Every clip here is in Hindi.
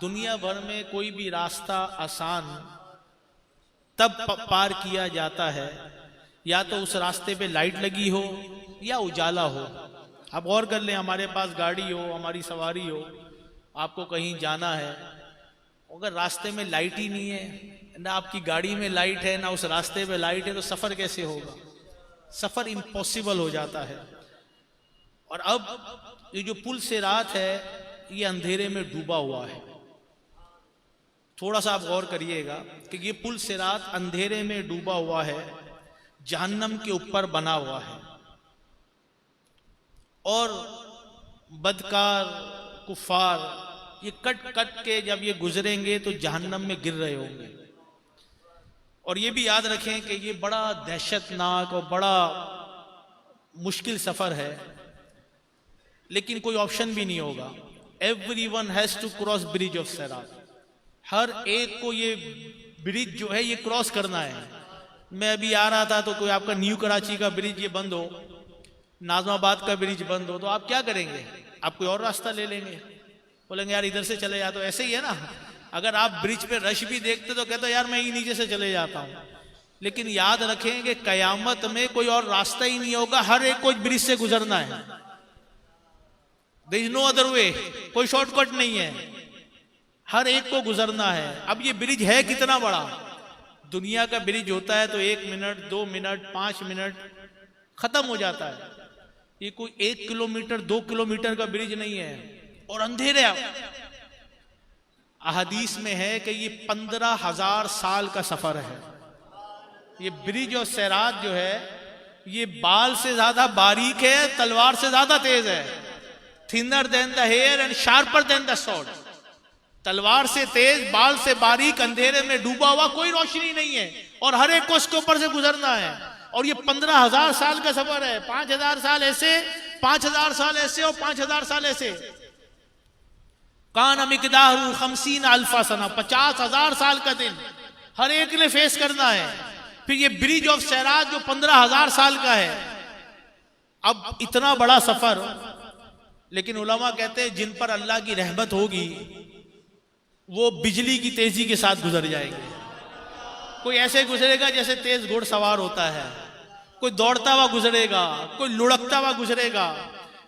दुनिया भर में कोई भी रास्ता आसान तब पार किया जाता है या तो उस रास्ते पे लाइट लगी हो या उजाला हो। आप गौर कर लें, हमारे पास गाड़ी हो, हमारी सवारी हो, आपको कहीं जाना है, अगर रास्ते में लाइट ही नहीं है, ना आपकी गाड़ी में लाइट है ना उस रास्ते पे लाइट है, तो सफर कैसे होगा? सफर इम्पॉसिबल हो जाता है। और अब ये जो पुल से रात है ये अंधेरे में डूबा हुआ है। थोड़ा सा आप गौर करिएगा कि ये पुल से रात अंधेरे में डूबा हुआ है, जहन्नम के ऊपर बना हुआ है, और बदकार कुफार ये कट कट के जब ये गुजरेंगे तो जहन्नम में गिर रहे होंगे। और ये भी याद रखें कि ये बड़ा दहशतनाक और बड़ा मुश्किल सफर है, लेकिन कोई ऑप्शन भी नहीं होगा। Everyone has to cross bridge of सिरात। हर एक को ये ब्रिज जो है ये क्रॉस करना है। मैं अभी आ रहा था तो कोई आपका न्यू कराची का ब्रिज ये बंद हो, नाजमाबाद का ब्रिज बंद हो, तो आप क्या करेंगे? आप कोई और रास्ता ले लेंगे, बोलेंगे यार इधर से चले जा। तो ऐसे ही है ना, अगर आप ब्रिज पे रश भी देखते तो कहते यार मैं ही नीचे से चले जाता हूं। लेकिन याद रखें कि कयामत में कोई और रास्ता ही नहीं होगा, हर एक को ब्रिज से गुजरना है। There is no other way, कोई शॉर्टकट नहीं है, हर एक को गुजरना है। अब ये ब्रिज है कितना बड़ा? दुनिया का ब्रिज होता है तो 1 मिनट 2 मिनट 5 मिनट खत्म हो जाता है। ये कोई 1 किलोमीटर 2 किलोमीटर का ब्रिज नहीं है, और अंधेरे। अहदीस में है कि ये 15,000 साल का सफर है। ये ब्रिज और सिरात जो है ये बाल से ज्यादा बारीक है, तलवार से ज्यादा तेज है। Thinner than the hair and sharper than the sword. तलवार से तेज, बाल से बारीक, अंधेरे में डूबा हुआ, कोई रोशनी नहीं है, और हर एक को उसके ऊपर से गुजरना है। और ये 15,000 साल का सफर है। 5,000 साल ऐसे, 5,000 साल ऐसे, और 5,000 साल ऐसे। कान मिकदारु 50 अल्फा सना, 50,000 साल का दिन हर एक ने फेस करना है। फिर ये ब्रिज ऑफ सिरात जो 15,000 साल का है। अब इतना बड़ा सफर, लेकिन उलमा कहते हैं जिन पर अल्लाह की रहमत होगी वो बिजली की तेजी के साथ गुजर जाएंगे। कोई ऐसे गुजरेगा जैसे तेज घुड़सवार होता है, कोई दौड़ता हुआ गुजरेगा, कोई लुढ़कता हुआ गुजरेगा,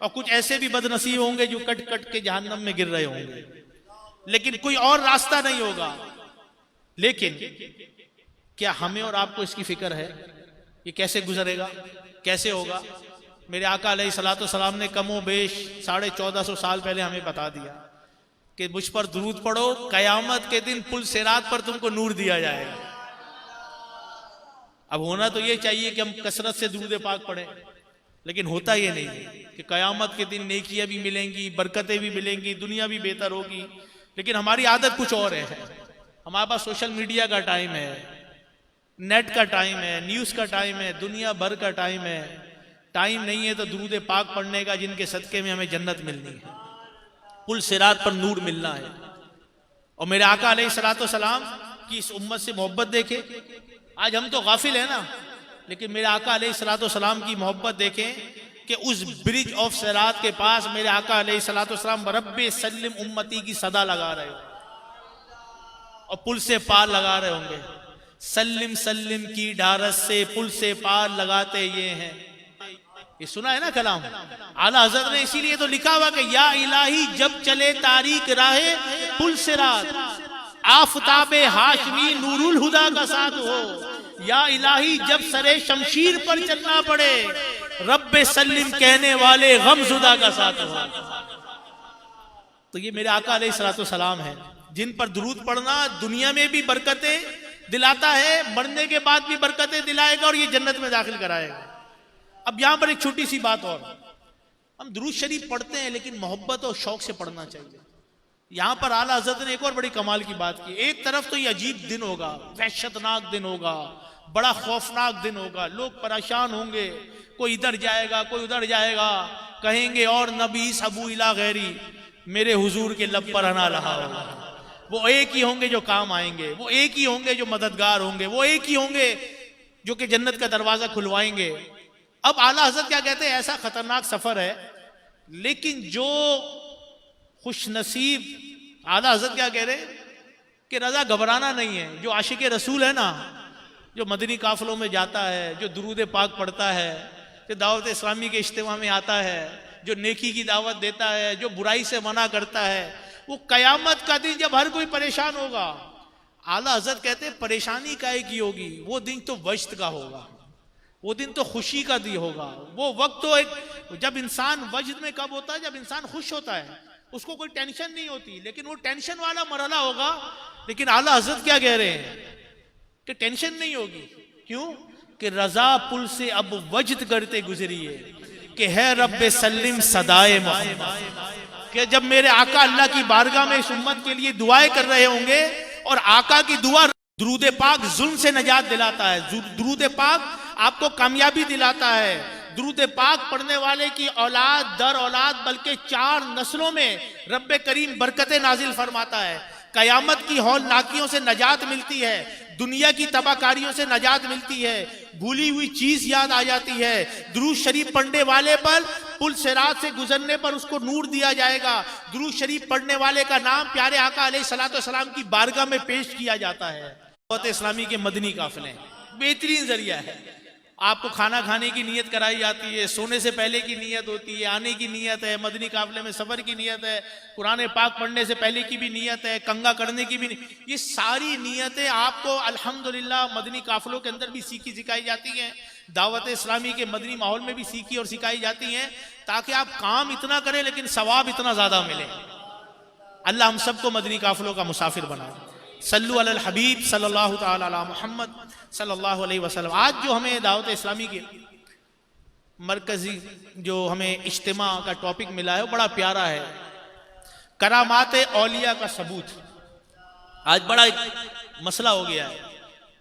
और कुछ ऐसे भी बदनसीब होंगे जो कट कट के जहन्नम में गिर रहे होंगे। लेकिन कोई और रास्ता नहीं होगा। लेकिन क्या हमें और आपको इसकी फिक्र है? ये कैसे गुजरेगा, कैसे होगा? मेरे आका अलैहिस्सलातु वस्सलाम ने कमो बेश 1450 साल पहले हमें बता दिया कि मुझ पर दुरूद पढ़ो, कयामत के दिन पुल सिरात पर तुमको नूर दिया जाएगा। अब होना तो ये चाहिए कि हम कसरत से दुरूद पाक पढ़ें, लेकिन होता ये नहीं कि कयामत के दिन नेकियां भी मिलेंगी, बरकतें भी मिलेंगी, दुनिया भी बेहतर होगी। लेकिन हमारी आदत कुछ और है। हमारे पास सोशल मीडिया का टाइम है, नेट का टाइम है, न्यूज का टाइम है, दुनिया भर का टाइम है। टाइम नहीं है तो दुरूद पाक पढ़ने का, जिनके सदके में हमें जन्नत मिलनी है, पुल सिरात पर नूर मिलना है। और मेरे आका अलैहिस्सलातु वस्सलाम की इस उम्मत से मोहब्बत देखें। आज हम तो गाफिल है ना, लेकिन मेरे आका अलैहिस्सलातु वस्सलाम की मोहब्बत देखें कि उस ब्रिज ऑफ सिरात के पास मेरे आका अलैहिस्सलातु वस्सलाम रब्बे सल्लिम उम्मती की सदा लगा रहे हो, और पुल से पार लगा रहे होंगे। सल्लिम सल्लिम की ढारस से पुल से पार लगाते ये हैं। ये सुना है ना कलाम? आला हज़रत ने इसीलिए तो लिखा हुआ कि या इलाही जब चले तारीक राहे पुल सिरात, आफताबे हाशमी नूरुल हुदा का साथ हो। या इलाही जब सरे शमशीर पर चलना पड़े, रब्बे सल्लिम कहने वाले गमजुदा का साथ हो। तो ये मेरे आका अलैहिस्सलातु वस्सलाम हैं, जिन पर दुरूद पढ़ना दुनिया में भी बरकतें दिलाता है, मरने के बाद भी बरकतें दिलाएगा, और ये जन्नत में दाखिल कराएगा। अब यहां पर एक छोटी सी बात और, हम दुरूद शरीफ पढ़ते हैं लेकिन मोहब्बत और शौक से पढ़ना चाहिए। यहां पर आला हज़रत ने एक और बड़ी कमाल की बात की। एक तरफ तो ये अजीब दिन होगा, वहशतनाक दिन होगा, बड़ा खौफनाक दिन होगा, लोग परेशान होंगे, कोई इधर जाएगा कोई उधर जाएगा, कहेंगे और नबी सबू इला गैरी, मेरे हुजूर के लब पर अना रहा होगा। वो एक ही होंगे जो काम आएंगे, वो एक ही होंगे जो मददगार होंगे, वो एक ही होंगे जो कि जन्नत का दरवाजा खुलवाएंगे। अब आला हज़रत क्या कहते हैं, ऐसा खतरनाक सफर है, लेकिन जो खुशनसीब आला हजरत क्या कह रहे हैं कि रजा घबराना नहीं है। जो आशिक रसूल है ना, जो मदनी काफिलों में जाता है, जो दुरूद पाक पढ़ता है, जो दावत इस्लामी के इज्तिमा में आता है, जो नेकी की दावत देता है, जो बुराई से मना करता है, वो कयामत का दिन जब हर कोई परेशान होगा, आला हजरत कहते हैं परेशानी काहे की होगी, वो दिन तो वजद का होगा, वो दिन तो खुशी का दिन होगा। वो वक्त तो एक, जब इंसान वजद में कब होता है, जब इंसान खुश होता है, उसको कोई टेंशन नहीं होती, लेकिन वो टेंशन वाला मरहला होगा। लेकिन आला हजरत क्या कह रहे हैं कि टेंशन नहीं होगी। क्यों? कि रजा पुल से अब वजद करते गुजरिए कि है रब्बे सल्लिम सदाए मोहम्मद, कि जब मेरे आका अल्लाह की बारगाह में इस उम्मत के लिए दुआएं कर रहे होंगे, और आका की दुआ दुरूद पाक जुल्म से नजात दिलाता है, दुरूद पाक आपको कामयाबी दिलाता है। दुरूद पाक पढ़ने वाले की औलाद दर औलाद बल्कि 4 नस्लों में रब्बे करीम बरकतें नाजिल फरमाता है। कयामत की हौलनाकियों से नजात मिलती है, दुनिया की तबाकारियों से नजात मिलती है, भूली हुई चीज याद आ जाती है। दुरूद शरीफ पढ़ने वाले पर पुल सिरात से गुजरने पर उसको नूर दिया जाएगा। दुरूद शरीफ पढ़ने वाले का नाम प्यारे आका अलैहिस्सलातु वस्सलाम की बारगाह में पेश किया जाता है। दावत इस्लामी के मदनी काफिले बेहतरीन जरिया है। आपको खाना खाने की नीयत कराई जाती है, सोने से पहले की नीयत होती है, आने की नीयत है, मदनी काफिले में सफर की नीयत है, कुरान पाक पढ़ने से पहले की भी नीयत है, कंगा करने की भी ये सारी नीयतें आपको अल्हम्दुलिल्लाह मदनी काफिलों के अंदर भी सीखी सिखाई जाती हैं। दावत इस्लामी के मदनी माहौल में भी सीखी और सिखाई जाती हैं, ताकि आप काम इतना करें लेकिन सवाब इतना ज्यादा मिले। अल्लाह हम सबको मदनी काफिलों का मुसाफिर बनाए। सल्लु अलल हबीब सल्लल्लाहु तआला अला मुहम्मद सल्लल्लाहु अलैहि वसल्लम। आज जो हमें दावत इस्लामी के मरकजी जो हमें इज्तिमा का टॉपिक मिला है वो बड़ा प्यारा है, करामात औलिया का सबूत। आज बड़ा एक मसला हो गया है,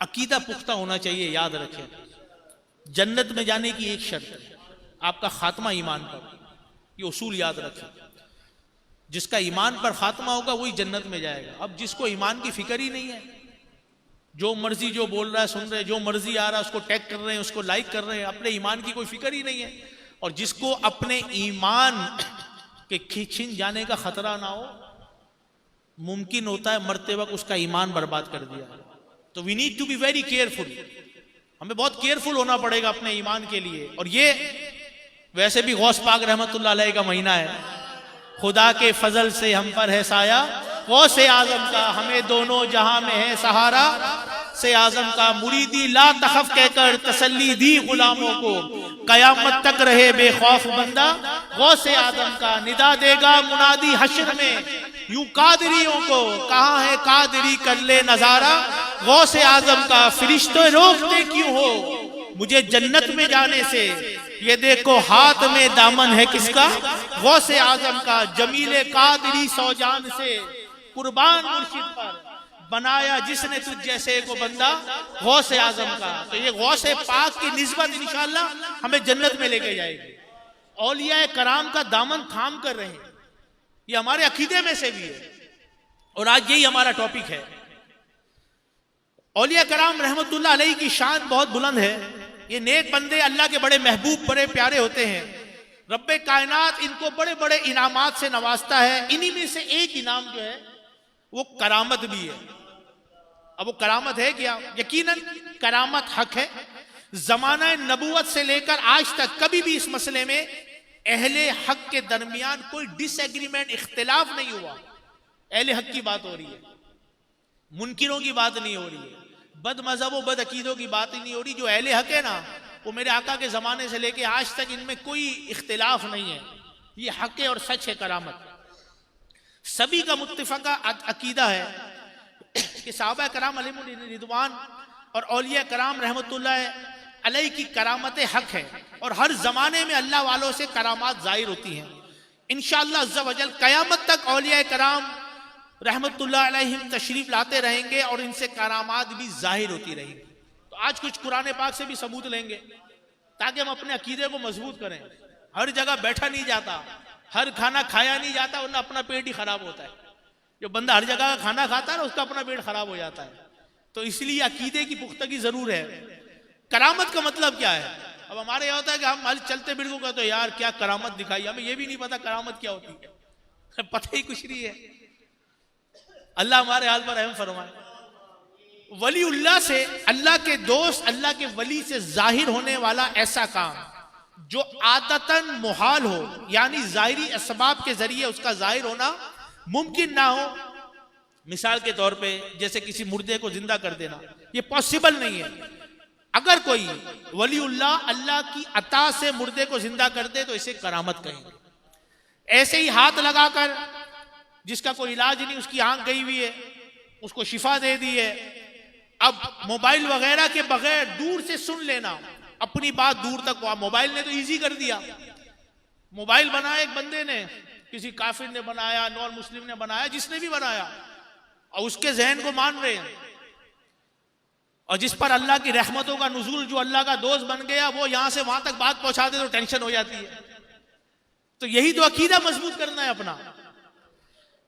अकीदा पुख्ता होना चाहिए। याद रखें, जन्नत में जाने की एक शर्त है आपका खात्मा ईमान पर, ये उसूल याद रखें। जिसका ईमान पर खात्मा होगा वही जन्नत में जाएगा। अब जिसको ईमान की फिक्र ही नहीं है, जो मर्जी जो बोल रहा है सुन रहे, जो मर्जी आ रहा है उसको टैग कर रहे हैं, उसको लाइक कर रहे हैं, अपने ईमान की कोई फिक्र ही नहीं है। और जिसको अपने ईमान के छिन जाने का खतरा ना हो, मुमकिन होता है मरते वक्त उसका ईमान बर्बाद कर दिया। तो we need to be very careful, हमें बहुत केयरफुल होना पड़ेगा अपने ईमान के लिए। और ये वैसे भी गौस पाक रहमतुल्लाह अलैह का महीना है, खुदा के फजल से हम पर है साया, गौसे आजम का हमें दोनों जहां में है सहारा, से आजम का मुरीदी ला तखफ कहकर तसल्ली दी गुलामों को, कयामत तक रहे बेखौफ बंदा, गौसे आजम का निदा देगा मुनादी हश्र में, यूं कादरियों को कहाँ है कादरी कर ले नजारा, गौसे आजम का फरिश्ते रोकते क्यों हो मुझे जन्नत में जाने से, ये देखो हाथ में दामन है किसका, गौसे आजम का जमीले कादरी सौजान से, कुर्बान मुर्शिद पर बनाया जिसने तुझ जैसे को बंदा, गौसे आजम का। तो ये गौसे पाक की निस्बत इंशाअल्लाह हमें जन्नत में लेके जाएगी। औलिया कराम का दामन थाम कर रहे हैं, ये हमारे अकीदे में से भी है और आज यही हमारा टॉपिक है। औलिया कराम रहमतुल्लाह अलैहि की शान बहुत बुलंद है। ये नेक बंदे अल्लाह के बड़े महबूब बड़े प्यारे होते हैं। रब्बे कायनात इनको बड़े बड़े इनामात से नवाजता है। इन्हीं में से एक इनाम जो है वो करामत भी है। अब वो करामत है क्या? यकीनन करामत हक है। जमाना नबूवत से लेकर आज तक कभी भी इस मसले में अहले हक के दरमियान कोई डिसएग्रीमेंट इख्तिलाफ नहीं हुआ। अहले हक की बात हो रही है, मुनकिरों की बात नहीं हो रही है, बद मजहबों बद अकीदों की बात ही नहीं हो रही। जो अहले हक है ना, वो मेरे आका के जमाने से लेके आज तक इनमें कोई इख्तिलाफ नहीं है। ये हक है और सच है करामत। सभी का मुत्तफका अकीदा है कि साहबा कराम अलैहिम रिदवान और औलिया कराम रहमतुल्लाह अलैहि की करामत हक है और हर जमाने में अल्लाह वालों से करामात जाहिर होती हैं। इंशाअल्लाह अज़्ज़ा वजल क़यामत तक औलिया कराम रहमतुल्लाह अलैहिम तशरीफ लाते रहेंगे और इनसे करामात भी जाहिर होती रहेंगी। तो आज कुछ कुरान पाक से भी सबूत लेंगे ताकि हम अपने अकीदे को मजबूत करें। हर जगह बैठा नहीं जाता, हर खाना खाया नहीं जाता, वरना अपना पेट ही खराब होता है। जो बंदा हर जगह का खाना खाता है ना, उसका अपना पेट खराब हो जाता है। तो इसलिए अकीदे की पुख्तगी जरूर है। करामत का मतलब क्या है? अब हमारे यहाँ होता है कि हम हल चलते बिल्कुल कहते तो यार क्या करामत दिखाई, हमें ये भी नहीं पता करामत क्या होती है, पता ही कुछ नहीं है। अल्लाह हमारे हाल पर रहम फरमाए। वलीउल्लाह से, अल्लाह के दोस्त, अल्लाह के वली से जाहिर होने वाला ऐसा काम जो आदतन मुहाल हो, यानी जाहिरी असबाब के जरिए उसका जाहिर होना मुमकिन ना हो। मिसाल के तौर पे जैसे किसी मुर्दे को जिंदा कर देना, ये पॉसिबल नहीं है। अगर कोई वलीउल्लाह अल्लाह की अता से मुर्दे को जिंदा कर दे तो इसे करामत कहेंगे। ऐसे ही हाथ लगाकर, जिसका कोई इलाज नहीं, उसकी आंख गई हुई है, उसको शिफा दे दी है, अब मोबाइल वगैरह के बगैर दूर से सुन लेना, अपनी बात दूर तक, मोबाइल ने तो इजी कर दिया। मोबाइल बनाया एक बंदे ने, किसी काफिर ने बनाया, नॉन मुस्लिम ने बनाया, जिसने भी बनाया, और उसके जहन को मान रहे हैं, और जिस पर अल्लाह की रहमतों का नुज़ूल, जो अल्लाह का दोस्त बन गया, वो यहां से वहां तक बात पहुंचा दे तो टेंशन हो जाती है। तो यही तो अकीदा मजबूत करना है अपना,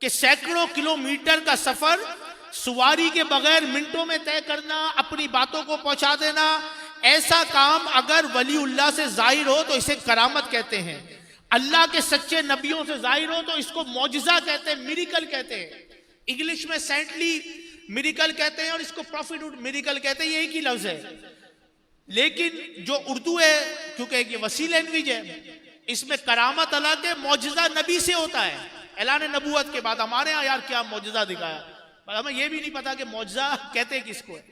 कि सैकड़ों किलोमीटर का सफर सवारी के बगैर मिनटों में तय करना, अपनी बातों को पहुंचा देना, ऐसा काम अगर वलीउल्लाह से जाहिर हो तो इसे करामत कहते हैं। अल्लाह के सच्चे नबियों से जाहिर हो तो इसको मौजिजा कहते हैं, मिरिकल कहते हैं। इंग्लिश में सेंटली मिरिकल कहते हैं और इसको प्रॉफिट मिरिकल कहते हैं, ये एक ही लफ्ज है। लेकिन जो उर्दू है, क्योंकि ये वसी लैंग्वेज है, इसमें करामत अलग है, मौजिजा नबी से होता है। ऐलान नबूवत के बाद हमारे यहाँ यार क्या मौजिजा दिखाया, पर हमें यह भी नहीं पता कि मौजिजा कहते किसको है।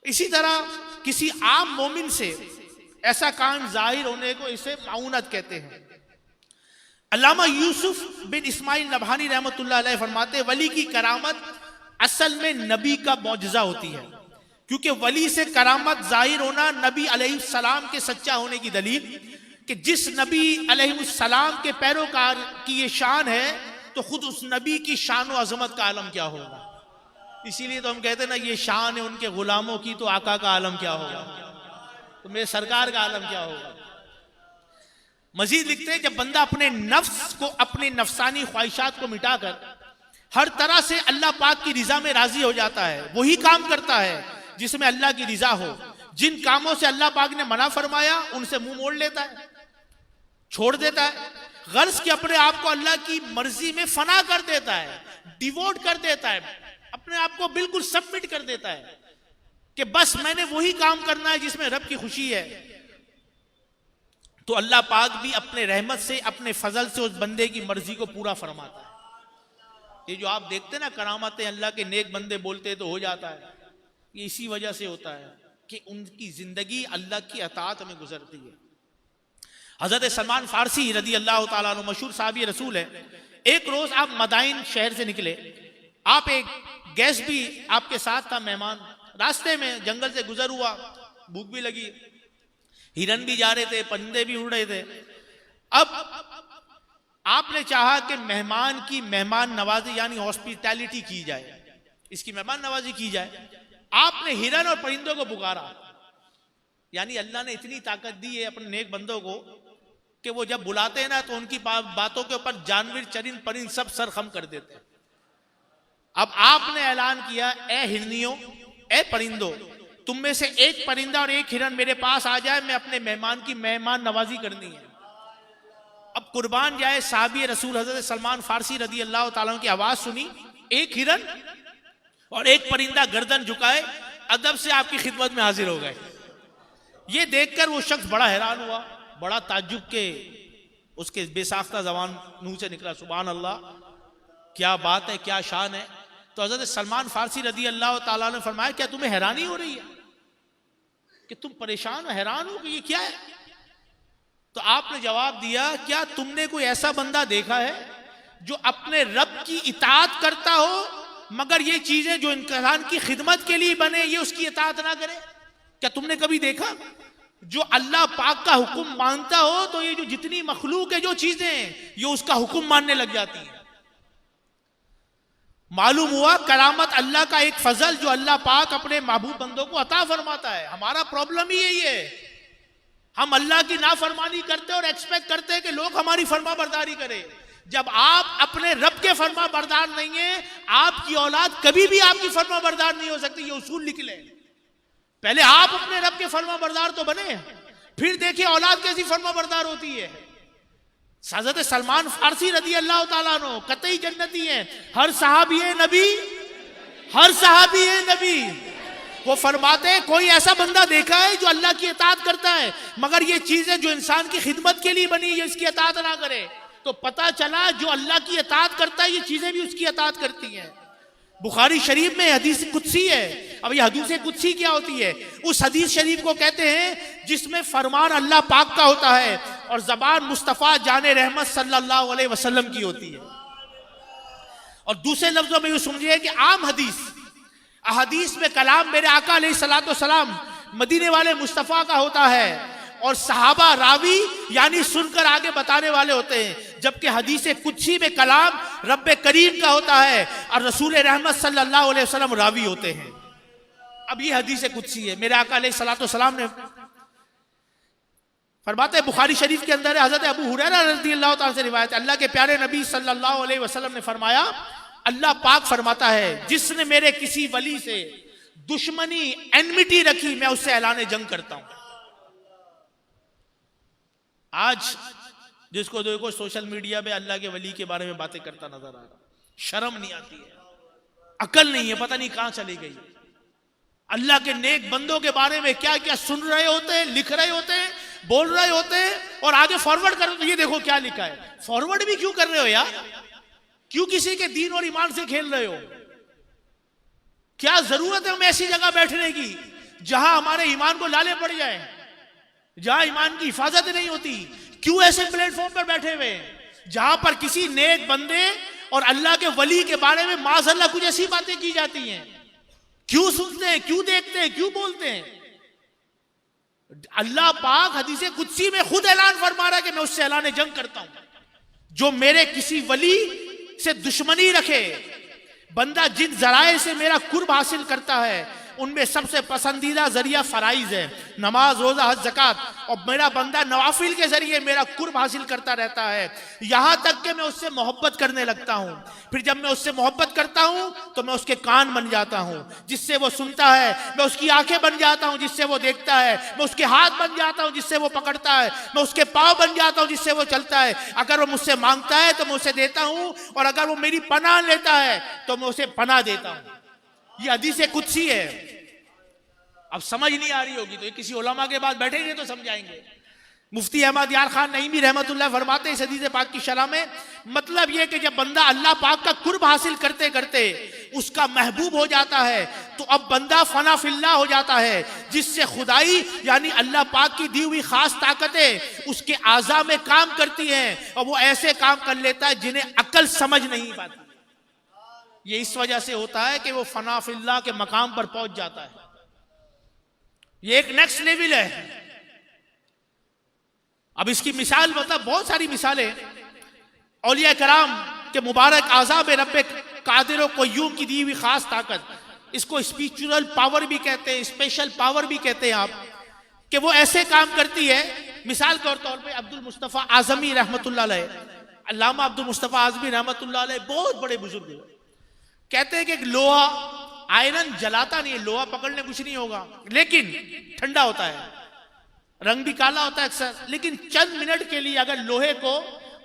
इसी तरह किसी आम मोमिन से ऐसा काम जाहिर होने को इसे माउनत कहते हैं। अल्लामा यूसुफ बिन इस्माइल नबहानी रहमतुल्लाह अलैह फरमाते, वली की करामत असल में नबी का मौजज़ा होती है, क्योंकि वली से करामत जाहिर होना नबी अलैहिस्सलाम के सच्चा होने की दलील, कि जिस नबी अलैहिस्सलाम के पैरोकार की ये शान है, तो खुद उस नबी की शान व अजमत का आलम क्या होगा। इसीलिए तो हम कहते हैं ना, ये शान है उनके गुलामों की, तो आका का आलम क्या होगा, तो मेरे सरकार का आलम क्या होगा। मजीद लिखते हैं, जब बंदा अपने नफ्स को, अपने नफसानी ख्वाहिशात को मिटाकर हर तरह से अल्लाह पाक की रिजा में राजी हो जाता है, वही काम करता है जिसमें अल्लाह की रिजा हो। जिन कामों से अल्लाह पाक ने मना फरमाया उनसे मुंह मोड़ लेता है, छोड़ देता है, गर्ज के अपने आप को अल्लाह की मर्जी में फना कर देता है, डिवोट कर देता है, अपने आप को बिल्कुल सबमिट कर देता है कि बस मैंने वही काम करना है जिसमें रब की खुशी है। तो अल्लाह पाक भी अपने रहमत से, अपने फजल से उस बंदे की मर्जी को पूरा फरमाता है। ये जो आप देखते ना करामतें, अल्लाह के नेक बंदे बोलते तो हो जाता है, ये इसी वजह से होता है कि उनकी जिंदगी अल्लाह की अताअत में गुजरती है। हजरत सलमान फारसी रदी अल्लाह ताला अन्हु मशहूर साहबी रसूल है। एक रोज आप मदाइन शहर से निकले, आप एक गेस्ट भी आपके साथ था, मेहमान, रास्ते में जंगल से गुजर हुआ, भूख भी लगी, हिरन भी जा रहे थे, परिंदे भी उड़ रहे थे। अब आपने चाहा कि मेहमान की मेहमान नवाजी यानी हॉस्पिटैलिटी की जाए, इसकी मेहमान नवाजी की जाए। आपने हिरन और परिंदों को पुकारा, यानी अल्लाह ने इतनी ताकत दी है अपने नेक बंदों को कि वो जब बुलाते हैं ना तो उनकी बातों के ऊपर जानवर, चरिंद परिंद सब सर खम कर देते हैं। अब आपने ऐलान किया, ए हिरनियों, ए परिंदों, तुम में से एक परिंदा और एक हिरन मेरे पास आ जाए, मैं अपने मेहमान की मेहमान नवाजी करनी है। अब कुर्बान जाए साहबी रसूल हजरत सलमान फारसी रदी अल्लाह ताला की आवाज सुनी, एक हिरन और एक परिंदा गर्दन झुकाए अदब से आपकी खिदमत में हाजिर हो गए। ये देखकर वो शख्स बड़ा हैरान हुआ, बड़ा ताज्जुब के उसके बेसाख्ता जबान मुंह से निकला, सुभान अल्लाह, क्या बात है, क्या शान है। तो हजरत सलमान फारसी रदी अल्लाह ताला ने फरमाया, क्या तुम्हें हैरानी हो रही है कि तुम परेशान हो, हैरान हो कि ये क्या है? तो आपने जवाब दिया, क्या तुमने कोई ऐसा बंदा देखा है जो अपने रब की इताअत करता हो मगर ये चीजें जो इंसान की खिदमत के लिए बने ये उसकी इताअत ना करे? क्या तुमने कभी देखा जो अल्लाह पाक का हुक्म मानता हो तो ये जो जितनी मखलूक है, जो चीजें हैं, ये उसका हुक्म मानने लग जाती है। मालूम हुआ करामत अल्लाह का एक फजल जो अल्लाह पाक अपने महबूब बंदों को अता फरमाता है। हमारा प्रॉब्लम ही यही है, हम अल्लाह की नाफरमानी करते और एक्सपेक्ट करते हैं कि लोग हमारी फरमा बरदारी करें। जब आप अपने रब के फरमा बरदार नहीं है, आपकी औलाद कभी भी आपकी फरमा बरदार नहीं हो सकती। ये उसूल निकले, पहले आप अपने रब के फरमा बरदार तो बने, फिर देखिए औलाद कैसी फरमा बरदार होती है। हज़रत सलमान फारसी रज़ी अल्लाह ताला अन्हु कतई जन्नती हैं। हर सहाबी नबी, हर सहाबी नबी। वो फरमाते हैं कोई ऐसा बंदा देखा है जो अल्लाह की इताअत करता है, मगर ये चीजें जो इंसान की खिदमत के लिए बनी है इसकी इताअत ना करे। तो पता चला जो अल्लाह की इताअत करता है ये चीजें भी उसकी इताअत करती हैं। बुखारी शरीफ में हदीस कुदसी है। अब ये हदीस कुदसी क्या होती है? उस हदीस शरीफ को कहते हैं जिसमें फरमान अल्लाह पाक का होता है और जबान मुस्तफ़ा जाने रहमत सल्लल्लाहु अलैहि वसल्लम की होती है। और दूसरे लफ्जों में यूं समझिए कि आम हदीस, अहदीस में कलाम मेरे आका अलैहिस्सलातु वस्सलाम मदीने वाले मुस्तफ़ा का होता है और सहाबा रावी यानी सुनकर आगे बताने वाले होते हैं, जबकि हदीस कुदसी में कलाम रब्बे करीम का होता है और रसूल रहमत सल्लल्लाहु अलैहि वसल्लम रावी होते हैं। अब ये हदीस कुदसी है। मेरे आका अलैहिस्सलातु वस्सलाम ने फरमाते हैं, बुखारी शरीफ के अंदर है, हज़रत अबू हुरैरा रज़ियल्लाहु ताला से रिवायत है, अल्लाह के प्यारे नबी सल्लल्लाहु अलैहि वसल्लम ने फरमाया, अल्लाह पाक फरमाता है जिसने मेरे किसी वली से दुश्मनी एनमिटी रखी मैं उससे ऐलान जंग करता हूं। आज जिसको देखो सोशल मीडिया पे अल्लाह के वली के बारे में बातें करता नजर आ रहा, शर्म नहीं आती है, अकल नहीं है, पता नहीं कहां चली गई। अल्लाह के नेक बंदों के बारे में क्या क्या सुन रहे होते हैं, लिख रहे होते हैं, बोल रहे होते हैं और आगे फॉरवर्ड कर, तो ये देखो क्या लिखा है। फॉरवर्ड भी क्यों कर रहे हो यार? क्यों किसी के दीन और ईमान से खेल रहे हो? क्या जरूरत है हमें ऐसी जगह बैठने की जहां हमारे ईमान को लाले पड़ जाए, जहां ईमान की हिफाजत नहीं होती? क्यों ऐसे प्लेटफॉर्म पर बैठे हुए जहां पर किसी नेक बंदे और अल्लाह के वली के बारे में माज़अल्लाह कुछ ऐसी बातें की जाती हैं? क्यों सुनते हैं, क्यों देखते हैं, क्यों बोलते हैं? अल्लाह पाक हदीस कुदसी में खुद ऐलान फरमा रहा है कि मैं उससे ऐलान जंग करता हूं जो मेरे किसी वली से दुश्मनी रखे। बंदा जिन जराए से मेरा कुर्ब हासिल करता है उनमें सबसे पसंदीदा जरिया फराइज है, नमाज, रोजा, हज, ज़कात, और मेरा बंदा नवाफिल के जरिए मेरा कुर्ब हासिल करता रहता है, यहां तक कि मैं उससे मोहब्बत करने लगता हूं। फिर जब मैं उससे मोहब्बत करता हूं तो मैं उसके कान बन जाता हूं जिससे वो सुनता है, मैं उसकी आंखें बन जाता हूं जिससे वो देखता है, मैं उसके हाथ बन जाता हूं जिससे वो पकड़ता है, मैं उसके पाँव बन जाता हूं जिससे वो चलता है। अगर वो मुझसे मांगता है तो मैं उसे देता हूं और अगर वो मेरी पनाह लेता है तो मैं उसे पनाह देता हूं। ये हदीस कुदसी है। अब समझ नहीं आ रही होगी तो ये किसी उलमा के बाद बैठेंगे तो समझाएंगे। मुफ्ती अहमद यार खान नईमी रहमतुल्लाह फरमाते हैं इस हदीस पाक की शरह में, मतलब यह कि जब बंदा अल्लाह पाक का कुर्ब हासिल करते करते उसका महबूब हो जाता है तो अब बंदा फना फिल्लाह हो जाता है, जिससे खुदाई यानी अल्लाह पाक की दी हुई खास ताकतें उसके आज़ा में काम करती हैं और वो ऐसे काम कर लेता है जिन्हें अकल समझ नहीं पाती। ये इस वजह से होता है कि वो फना फिल्लाह के मकाम पर पहुंच जाता है। ये एक नेक्स्ट लेवल है। अब इसकी मिसाल मतलब बहुत सारी मिसालें औलिया कराम के मुबारक आज़ाब रब्बे कादिर व क़य्यूम की दी हुई खास ताकत, इसको स्पिरिचुअल पावर भी कहते हैं, स्पेशल पावर भी कहते हैं आप, कि वो ऐसे काम करती है। मिसाल के तौर पे अब्दुल मुस्तफ़ा आज़मी रहमतुल्लाह अलैह, अल्लामा अब्दुल मुस्तफ़ा आज़मी रहमतुल्लाह अलैह बहुत बड़े बुजुर्ग हैं, कहते हैं कि लोहा आयरन जलाता नहीं है, लोहा पकड़ने कुछ नहीं होगा लेकिन ठंडा होता है, रंग भी काला होता है अक्सर, लेकिन चंद मिनट के लिए अगर लोहे को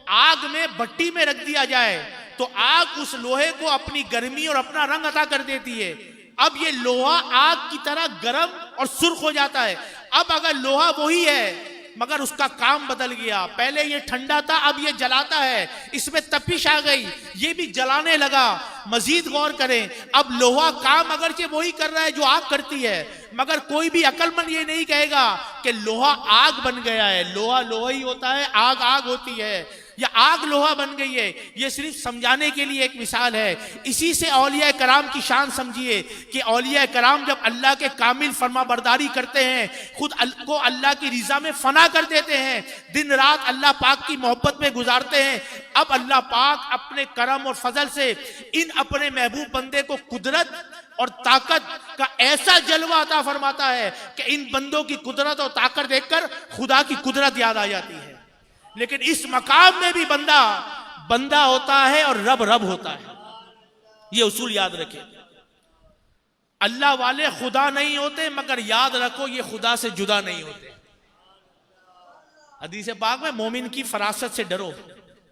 आग में भट्टी में रख दिया जाए तो आग उस लोहे को अपनी गर्मी और अपना रंग अता कर देती है। अब ये लोहा आग की तरह गर्म और सुर्ख हो जाता है। अब अगर लोहा वही है मगर उसका काम बदल गया, पहले ये ठंडा था अब ये जलाता है, इसमें तपिश आ गई, ये भी जलाने लगा। मजीद गौर करें, अब लोहा काम अगरचे वही कर रहा है जो आग करती है, मगर कोई भी अक्लमंद ये नहीं कहेगा कि लोहा आग बन गया है। लोहा लोहा ही होता है, आग आग होती है, या आग लोहा बन गई है। ये सिर्फ समझाने के लिए एक मिसाल है। इसी से औलिया कराम की शान समझिए कि औलिया कराम जब अल्लाह के कामिल फरमाबरदारी करते हैं, खुद को अल्लाह की रिजा में फना कर देते हैं, दिन रात अल्लाह पाक की मोहब्बत में गुजारते हैं। अब अल्लाह पाक अपने करम और फजल से इन अपने महबूब बंदे को कुदरत और ताकत का ऐसा जलवा अता फरमाता है कि इन बंदों की कुदरत और ताकत देखकर खुदा की कुदरत याद आ जाती है। लेकिन इस मकाम में भी बंदा बंदा होता है और रब रब होता है। ये उसूल याद रखें। अल्लाह वाले खुदा नहीं होते, मगर याद रखो ये खुदा से जुदा नहीं होते। हदीस पाक में मोमिन की फरासत से डरो।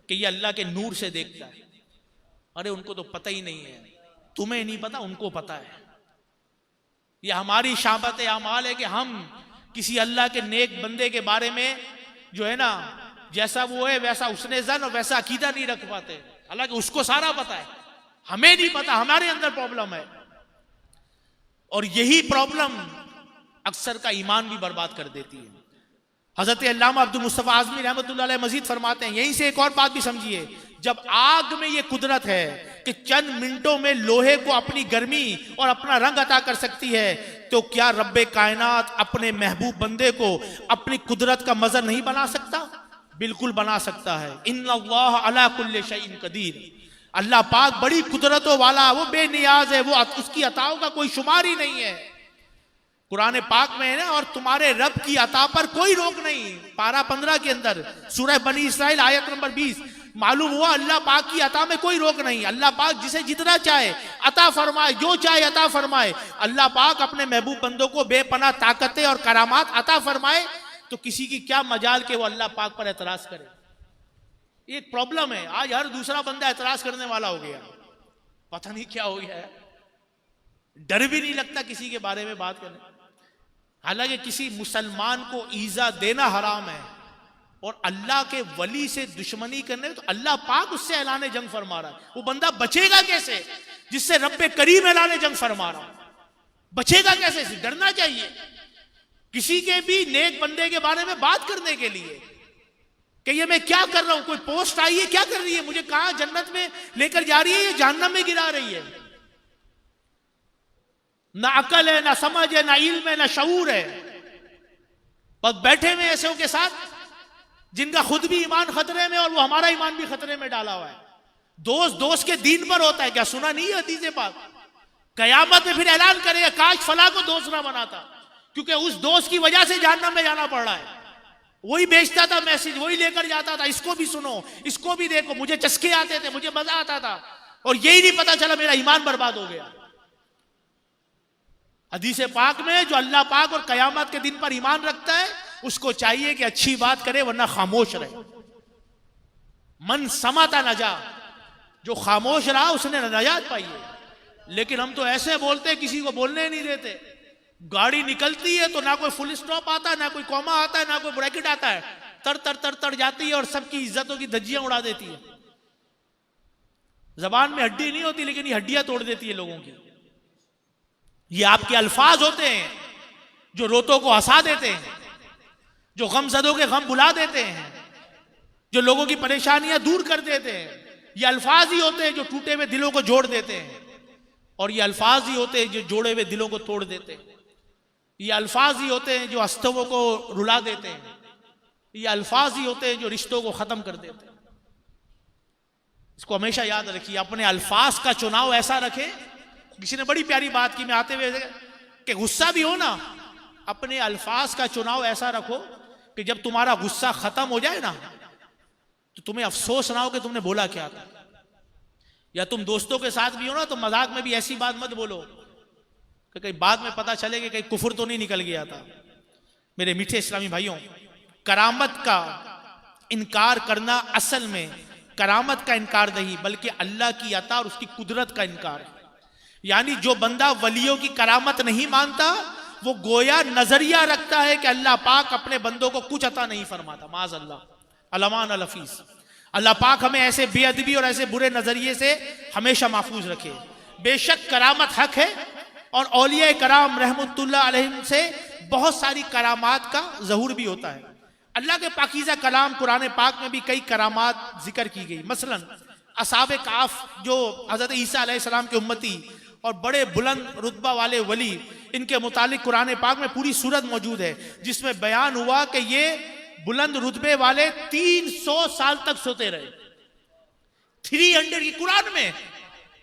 कि ये अल्लाह के नूर से देखता है। अरे उनको तो पता ही नहीं है, तुम्हें नहीं पता, उनको पता है। ये हमारी शाबत आमाल है कि हम किसी अल्लाह के नेक बंदे के बारे में जो है ना, जैसा वो है वैसा उसने जन और वैसा अकीदा नहीं रख पाते। हालांकि उसको सारा पता है, हमें नहीं पता, हमारे अंदर प्रॉब्लम है। और यही प्रॉब्लम अक्सर का ईमान भी बर्बाद कर देती है। हजरत अल्लामा अब्दुल मुस्तफा आज़मी रहमतुल्लाह अलैह मजीद फरमाते हैं, यहीं से एक और बात भी समझिए, जब आग में ये कुदरत है कि चंद मिनटों में लोहे को अपनी गर्मी और अपना रंग अता कर सकती है, तो क्या रब्बे कायनात अपने महबूब बंदे को अपनी कुदरत का मजर नहीं बना सकता? बिल्कुल बना सकता है। इन्नल्लाह अला कुल्ली शैइन कदीर। अल्लाह पाक बड़ी कुदरतों वाला, वो बेनियाज है, वो उसकी अताओं का कोई शुमार ही नहीं है। कुरान पाक में है ना, और तुम्हारे रब की अता पर कोई रोक नहीं। पारा 15 के अंदर सूरह बनी इसराइल आयत नंबर 20 मालूम हुआ अल्लाह पाक की अता में कोई रोक नहीं। अल्लाह पाक जिसे जितना चाहे अता फरमाए, जो चाहे अता फरमाए। अल्लाह पाक अपने महबूब बंदों को बेपनाह ताकतें और करामात अता फरमाए, तो किसी की क्या मजाल के वो अल्लाह पाक पर एतराज करे। एक प्रॉब्लम है, आज हर दूसरा बंदा एतराज करने वाला हो गया, पता नहीं क्या हो गया है। डर भी नहीं लगता किसी के बारे में बात करने। हालांकि किसी मुसलमान को ईजा देना हराम है, और अल्लाह के वली से दुश्मनी करने तो अल्लाह पाक उससे ऐलान जंग फरमा रहा है। वो बंदा बचेगा कैसे जिससे रब्बे करीम ऐलान जंग फरमा रहा है? बचेगा कैसे? डरना चाहिए किसी के भी नेक बंदे के बारे में बात करने के लिए कि ये मैं क्या कर रहा हूं, कोई पोस्ट आई है, क्या कर रही है, मुझे कहां जन्नत में लेकर जा रही है, ये जहन्नम में गिरा रही है। ना अकल है, ना समझ है, ना इल्म है, ना शऊर है। बस बैठे हुए ऐसे के साथ जिनका खुद भी ईमान खतरे में और वो हमारा ईमान भी खतरे में डाला हुआ है। दोस्त दोस्त के दीन पर होता है, क्या सुना नहीं है हदीस पाक? कयामत में फिर ऐलान करेगा काश फला को दोस्त ना बनाता, क्योंकि उस दोस्त की वजह से जहन्नम में जाना पड़ रहा है। वही बेचता था मैसेज, वही लेकर जाता था, इसको भी सुनो, इसको भी देखो, मुझे चस्के आते थे, मुझे मजा आता था, और यही नहीं पता चला मेरा ईमान बर्बाद हो गया। हदीस पाक में जो अल्लाह पाक और कयामत के दिन पर ईमान रखता है उसको चाहिए कि अच्छी बात करे, वरना खामोश रहे। मन समाता नजा, जो खामोश रहा उसने नजात पाई है। लेकिन हम तो ऐसे बोलते हैं, किसी को बोलने नहीं देते। गाड़ी निकलती है तो ना कोई फुल स्टॉप आता है, ना कोई कॉमा आता है, ना कोई ब्रैकेट आता है, तर तर तर तर जाती है और सबकी इज्जतों की धज्जियां उड़ा देती है। जबान में हड्डी नहीं होती, लेकिन ये हड्डियां तोड़ देती है लोगों की। ये आपके अल्फाज होते हैं जो रोतों को हंसा देते हैं, जो गमजदों के गम बुला देते हैं, जो लोगों की परेशानियां दूर कर देते हैं। ये अल्फाज ही होते हैं जो टूटे हुए दिलों को जोड़ देते हैं, और ये अल्फाज ही होते हैं जो जोड़े हुए दिलों को तोड़ देते हैं। ये अल्फाज ही होते हैं जो हस्तों को रुला देते हैं। ये अल्फाज ही होते हैं जो रिश्तों को खत्म कर देते हैं। इसको हमेशा याद रखिए, अपने अल्फाज का चुनाव ऐसा रखें। किसी ने बड़ी प्यारी बात की, मैं आते हुए कि गुस्सा भी हो ना, अपने अल्फाज का चुनाव ऐसा रखो कि जब तुम्हारा गुस्सा खत्म हो जाए ना, तो तुम्हें अफसोस ना हो कि तुमने बोला क्या था। या तुम दोस्तों के साथ भी हो ना, तो मजाक में भी ऐसी बात मत बोलो कि कहीं बाद में पता चले कि कहीं कुफर तो नहीं निकल गया था। मेरे मीठे इस्लामी भाइयों, करामत का इनकार करना असल में करामत का इनकार नहीं, बल्कि अल्लाह की अता और उसकी कुदरत का इनकार है। यानी जो बंदा वलियों की करामत नहीं मानता, वो गोया नजरिया रखता है कि अल्लाह पाक अपने बंदों को कुछ अता नहीं फरमाता। माज अल्लाह, अलमान अलफीस। अल्लाह पाक हमें ऐसे बेअदबी और ऐसे बुरे नजरिए से हमेशा महफूज रखे। बेशक करामत हक है, और औलिया कराम रहमतुल्लाह अलैहिम से बहुत सारी करामात का ज़हूर भी होता है। अल्लाह के पाकीज़ा कलाम कुरान पाक में भी कई करामात जिक्र की गई। मसलन असहाबे काफ जो हज़रत ईसा अलैहिस्सलाम के उम्मती और बड़े बुलंद रुतबा वाले वली, इनके मुतालिक कुरान पाक में पूरी सूरत मौजूद है जिसमें बयान हुआ कि ये बुलंद रुतबे वाले 300 साल तक सोते रहे। 300 की कुरान में,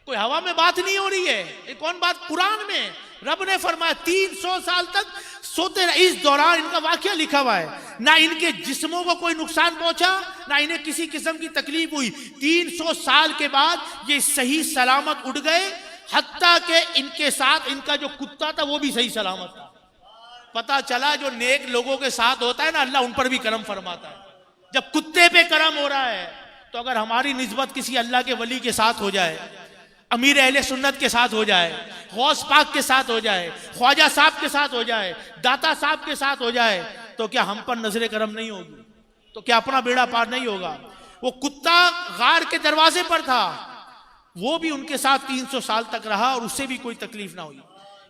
कोई हवा में बात नहीं हो रही है, ये कौन बात, कुरान में रब ने फरमाया 300 साल तक सोते रहे। इस दौरान इनका वाकया लिखा हुआ है, ना इनके जिस्मों को कोई नुकसान पहुंचा, ना इन्हें किसी किस्म की तकलीफ हुई। 300 साल के बाद ये सही सलामत उड़ गए, हत्ता के इनके साथ इनका जो कुत्ता था वो भी सही सलामत था। पता चला जो नेक लोगों के साथ होता है ना, अल्लाह उन पर भी करम फरमाता है। जब कुत्ते पे करम हो रहा है तो अगर हमारी निस्बत किसी अल्लाह के वली के साथ हो जाए, अमीर अहले सुन्नत के साथ हो जाए, गौस पाक के साथ हो जाए, ख्वाजा साहब के साथ हो जाए, दाता साहब के साथ हो जाए, तो क्या हम पर नजर करम नहीं होगी? तो क्या अपना बेड़ा पार नहीं होगा? वो कुत्ता गार के दरवाजे पर था, वो भी उनके साथ 300 साल तक रहा और उससे भी कोई तकलीफ ना हुई।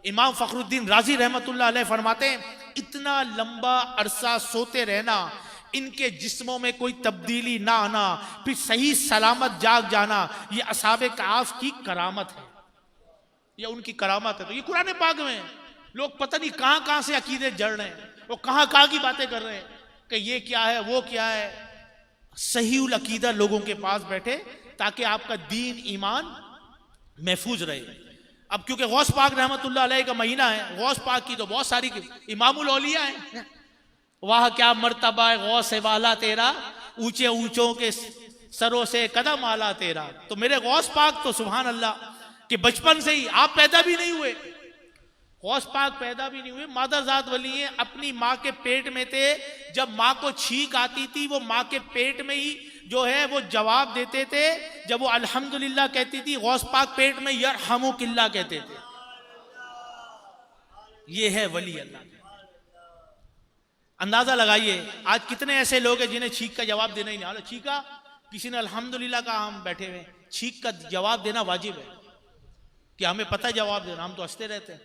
इमाम फखरुद्दीन राजी रहमतुल्लाह अलैह फरमाते हैं, इतना लंबा अरसा सोते रहना, इनके जिस्मों में कोई तब्दीली ना आना, फिर सही सलामत जाग जाना, ये असहाबे काफ की करामत है, ये उनकी करामत है। तो ये कुरान पाक में लोग पता नहीं कहां कहां से अकीदे जड़ रहे हैं, वो कहां कहां की बातें कर रहे हैं कि ये क्या है वो क्या है। सही उल अकीदा लोगों के पास बैठे ताकि आपका दीन ईमान महफूज रहे। अब क्योंकि गौस पाक रहमतुल्लाह अलैह का महीना है, गौस पाक की तो बहुत सारी इमामुल औलिया है, वाह क्या मर्तबा है गौस वाला तेरा, ऊंचे ऊंचों के सरों से कदम आला तेरा। तो मेरे गौस पाक तो सुभान अल्लाह कि बचपन से ही, आप पैदा भी नहीं हुए, गौस पाक पैदा भी नहीं हुए, मादरजात वली हैं, अपनी माँ के पेट में थे, जब माँ को छींक आती थी वो माँ के पेट में ही जो है वो जवाब देते थे, जब वो अल्हम्दुलिल्लाह कहती थी गौस पाक पेट में यरहमुकिल्लाह कहते थे। ये है वली अल्लाह। अंदाजा लगाइए आज कितने ऐसे लोग हैं जिन्हें छींक का जवाब देना ही नहीं। छींका किसी ने अल्हम्दुलिल्लाह का, हम बैठे हुए, छींक का जवाब देना वाजिब है कि हमें पता है जवाब देना, हम तो हंसते रहते हैं,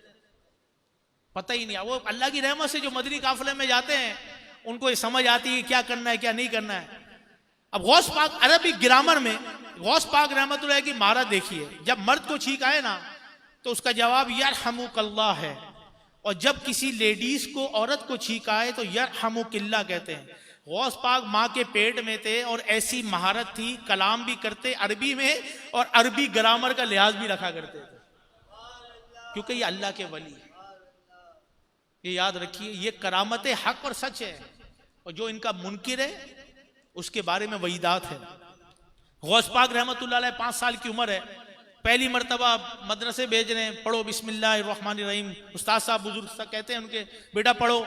पता ही नहीं। वो अल्लाह की रहमत से जो मदनी काफिले में जाते हैं उनको ये समझ आती है क्या करना है क्या नहीं करना है। अब गौस पाक अरबी ग्रामर में गौस पाक रहमतुल्लाह की महारत देखिए, जब मर्द को छींक आए ना तो उसका जवाब यरहमुकल्लाह है, और जब किसी लेडीज को, औरत को छींक आए तो यरहमुकिल्लाह कहते हैं। गौस पाक माँ के पेट में थे और ऐसी महारत थी, कलाम भी करते अरबी में और अरबी ग्रामर का लिहाज भी रखा करते थे, क्योंकि ये अल्लाह के वली। ये याद रखिए, ये करामत हक और सच है, और जो इनका मुनकिर है उसके बारे में वहीदात है। गौस पाक रहमतुल्लाह अलैह 5 साल की उम्र है, पहली मरतबा मदरसे भेज रहे हैं, पढ़ो बिस्मिल्लाहिर्रहमानिर्रहीम, उस्ताद साहब बुजुर्ग कहते हैं उनके, बेटा पढ़ो।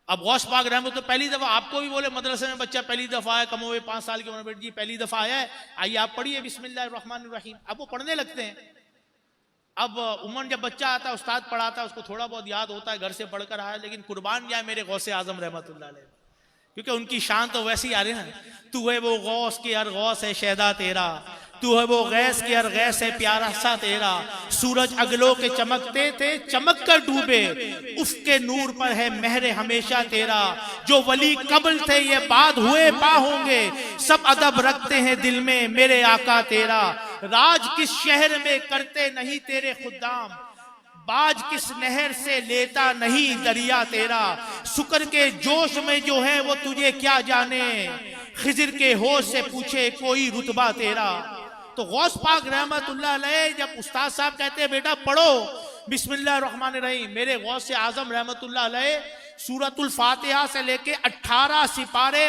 अब गौस पाक रहमत तो पहली दफा, आपको भी बोले मदरसे में बच्चा पहली दफा आया, कमोवे 5 साल की उम्र, बेटी जी पहली दफा आया है, आइए आप पढ़िए बिस्मिल्लाहिर्रहमानिर्रहीम। अब वो पढ़ने लगते हैं। अब उमर जब बच्चा आता है, उस्ताद पढ़ाता है, उसको थोड़ा बहुत याद होता है, घर से पढ़कर आया, लेकिन कुर्बान जाए मेरे गौसे आजम रहमतुल्लाह अलैह, क्योंकि उनकी शान तो वैसी आ रही है ना, तू है वो गौस के हर गौस है शहदा तेरा, तू है वो गैस के हर गैस है प्यारा सा तेरा, सूरज अगलों के चमकते थे चमक कर डूबे, उसके नूर पर है मेहर हमेशा तेरा, जो वली कबल थे ये बाद हुए पा होंगे, सब अदब रखते हैं दिल में मेरे आका तेरा, राज किस शहर में करते नहीं तेरे खुदाम, बाज किस नहर से लेता नहीं दरिया तेरा, शुक्र के जोश में जो है वो तुझे क्या जाने, खिजर के होश से पूछे कोई रुतबा तेरा। तो गौस पाक रहमतुल्लाह अलैह जब उस्ताद साहब कहते हैं बेटा पढ़ो बिस्मिल्लाहिर्रहमानिर्रहीम, मेरे गौस से आजम रहमतुल्लाह अलैह सूरतुल फातिहा से लेके 18 सिपारे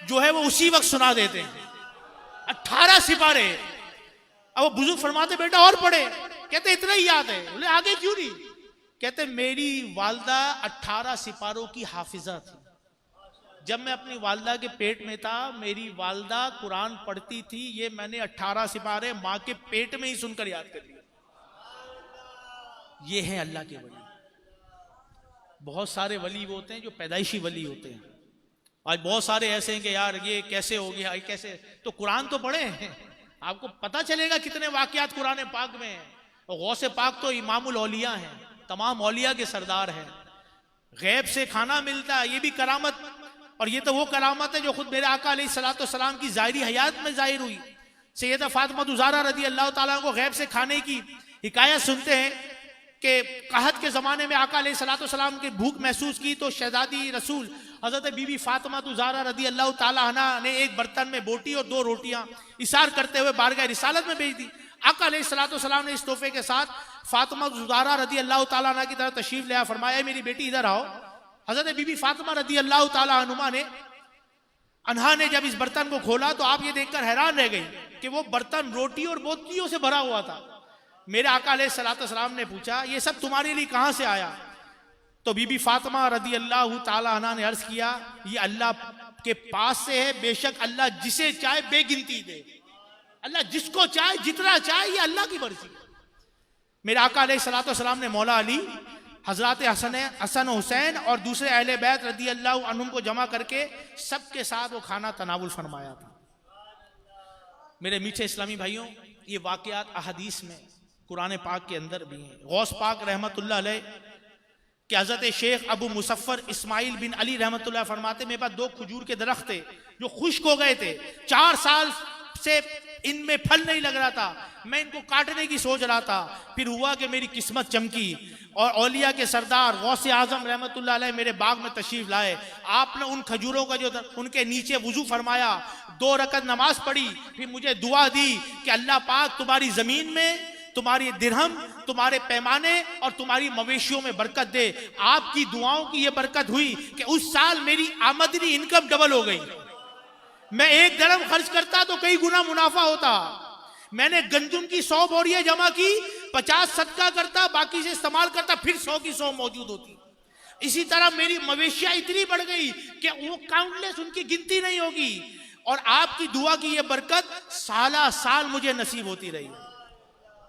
जो है वो उसी वक्त सुना देते हैं, 18 सिपारे। अब वो बुजुर्ग फरमाते बेटा और पढ़े, कहते इतना ही याद है, बोले आगे क्यों नहीं, कहते मेरी वालदा 18 सिपारों की हाफिजा थी, जब मैं अपनी वालदा के पेट में था मेरी वालदा कुरान पढ़ती थी, ये मैंने 18 सिपारे माँ के पेट में ही सुनकर याद कर लिया। ये है अल्लाह के वली। बहुत सारे वली वो होते हैं जो पैदाइशी वली होते हैं, आज बहुत सारे ऐसे हैं कि यार ये कैसे हो गया, कैसे, तो कुरान तो पढ़े आपको पता चलेगा कितने वाकयात कुरान पाक में हैं। और गौसे पाक तो इमामुल औलिया हैं, तमाम औलिया के सरदार हैं, गैब से खाना मिलता है, ये भी करामत, और ये तो वो करामत है जो खुद मेरे आका अलैहिस्सलाम की ज़ाहिरी हयात में जाहिर हुई। सैयदा फातिमा ज़हरा रज़ी अल्लाह ताला को गैब से खाने की हिकायत सुनते हैं कि कहत के ज़माने में आका अलैहिस्सलाम की भूख महसूस की तो शहजादी रसूल हज़रत बीबी फातिमा ज़हरा रज़ी अल्लाह ताला अन्हा ने एक बर्तन में बोटी और 2 रोटियां इशार करते हुए बारगाह रिसालत में भेज दी। आका अलैहिस्सलाम ने इस तोहफे के साथ फातिमा ज़हरा रज़ी अल्लाह ताला अन्हा की तरफ तशरीफ ले आया, फरमाया मेरी बेटी इधर आओ। हज़रत बीबी फातिमा रज़ी अल्लाह ताला अन्हा ने जब इस बर्तन को खोला तो आप ये देखकर हैरान रह गई कि वो बर्तन रोटी और बोतलियों से भरा हुआ था। मेरे आका अलैहिस्सलाम ने पूछा ये सब तुम्हारे लिए कहां से आया? तो बीबी फातिमा रज़ी अल्लाह ताला अन्हा ने अर्ज किया ये अल्लाह के पास से है, बेशक अल्लाह जिसे चाहे बेगिनती दे। अल्लाह जिसको चाहे जितना चाहे, ये अल्लाह की मर्जी है। मेरे आका अलैहिस्सलाम ने मौला अली, हजरत हसन हुसैन और दूसरे अहले बैत रदी अल्लाह अन्हुम को जमा करके सबके साथ वो खाना तनावुल फरमाया था। मेरे मीठे इस्लामी भाइयों, ये वाकयात अहदीस में कुरान पाक के अंदर भी हैं। गौस पाक रहमतुल्लाह अलैह कि हजरत शेख अबू मुसफ़र इस्माइल बिन अली रहमतुल्लाह फरमाते, मेरे पास 2 खजूर के दरख्त थे जो खुश्क हो गए थे, 4 साल से इनमें फल नहीं लग रहा था, मैं इनको काटने की सोच रहा था। फिर हुआ कि मेरी किस्मत चमकी और औलिया के सरदार गौसे आजम रहमतुल्लाह अलैह मेरे बाग में तशरीफ लाए। आपने उन खजूरों का जो उनके नीचे वुजू फरमाया, 2 रकत नमाज पढ़ी, फिर मुझे दुआ दी कि अल्लाह पाक तुम्हारी जमीन में, तुम्हारी दिरहम, तुम्हारे पैमाने और तुम्हारी मवेशियों में बरकत दे। आपकी दुआओं की यह बरकत हुई कि उस साल मेरी आमदनी इनकम डबल हो गई। मैं 1 दरहम खर्च करता तो कई गुना मुनाफा होता। मैंने गंदुम की 100 बोरियां जमा की, 50 सदका करता, बाकी से इस्तेमाल करता, फिर 100 की 100 मौजूद होती। इसी तरह मेरी मवेशियां इतनी बढ़ गई कि वो काउंटलेस, उनकी गिनती नहीं होगी। और आपकी दुआ की यह बरकत साला साल मुझे नसीब होती रही।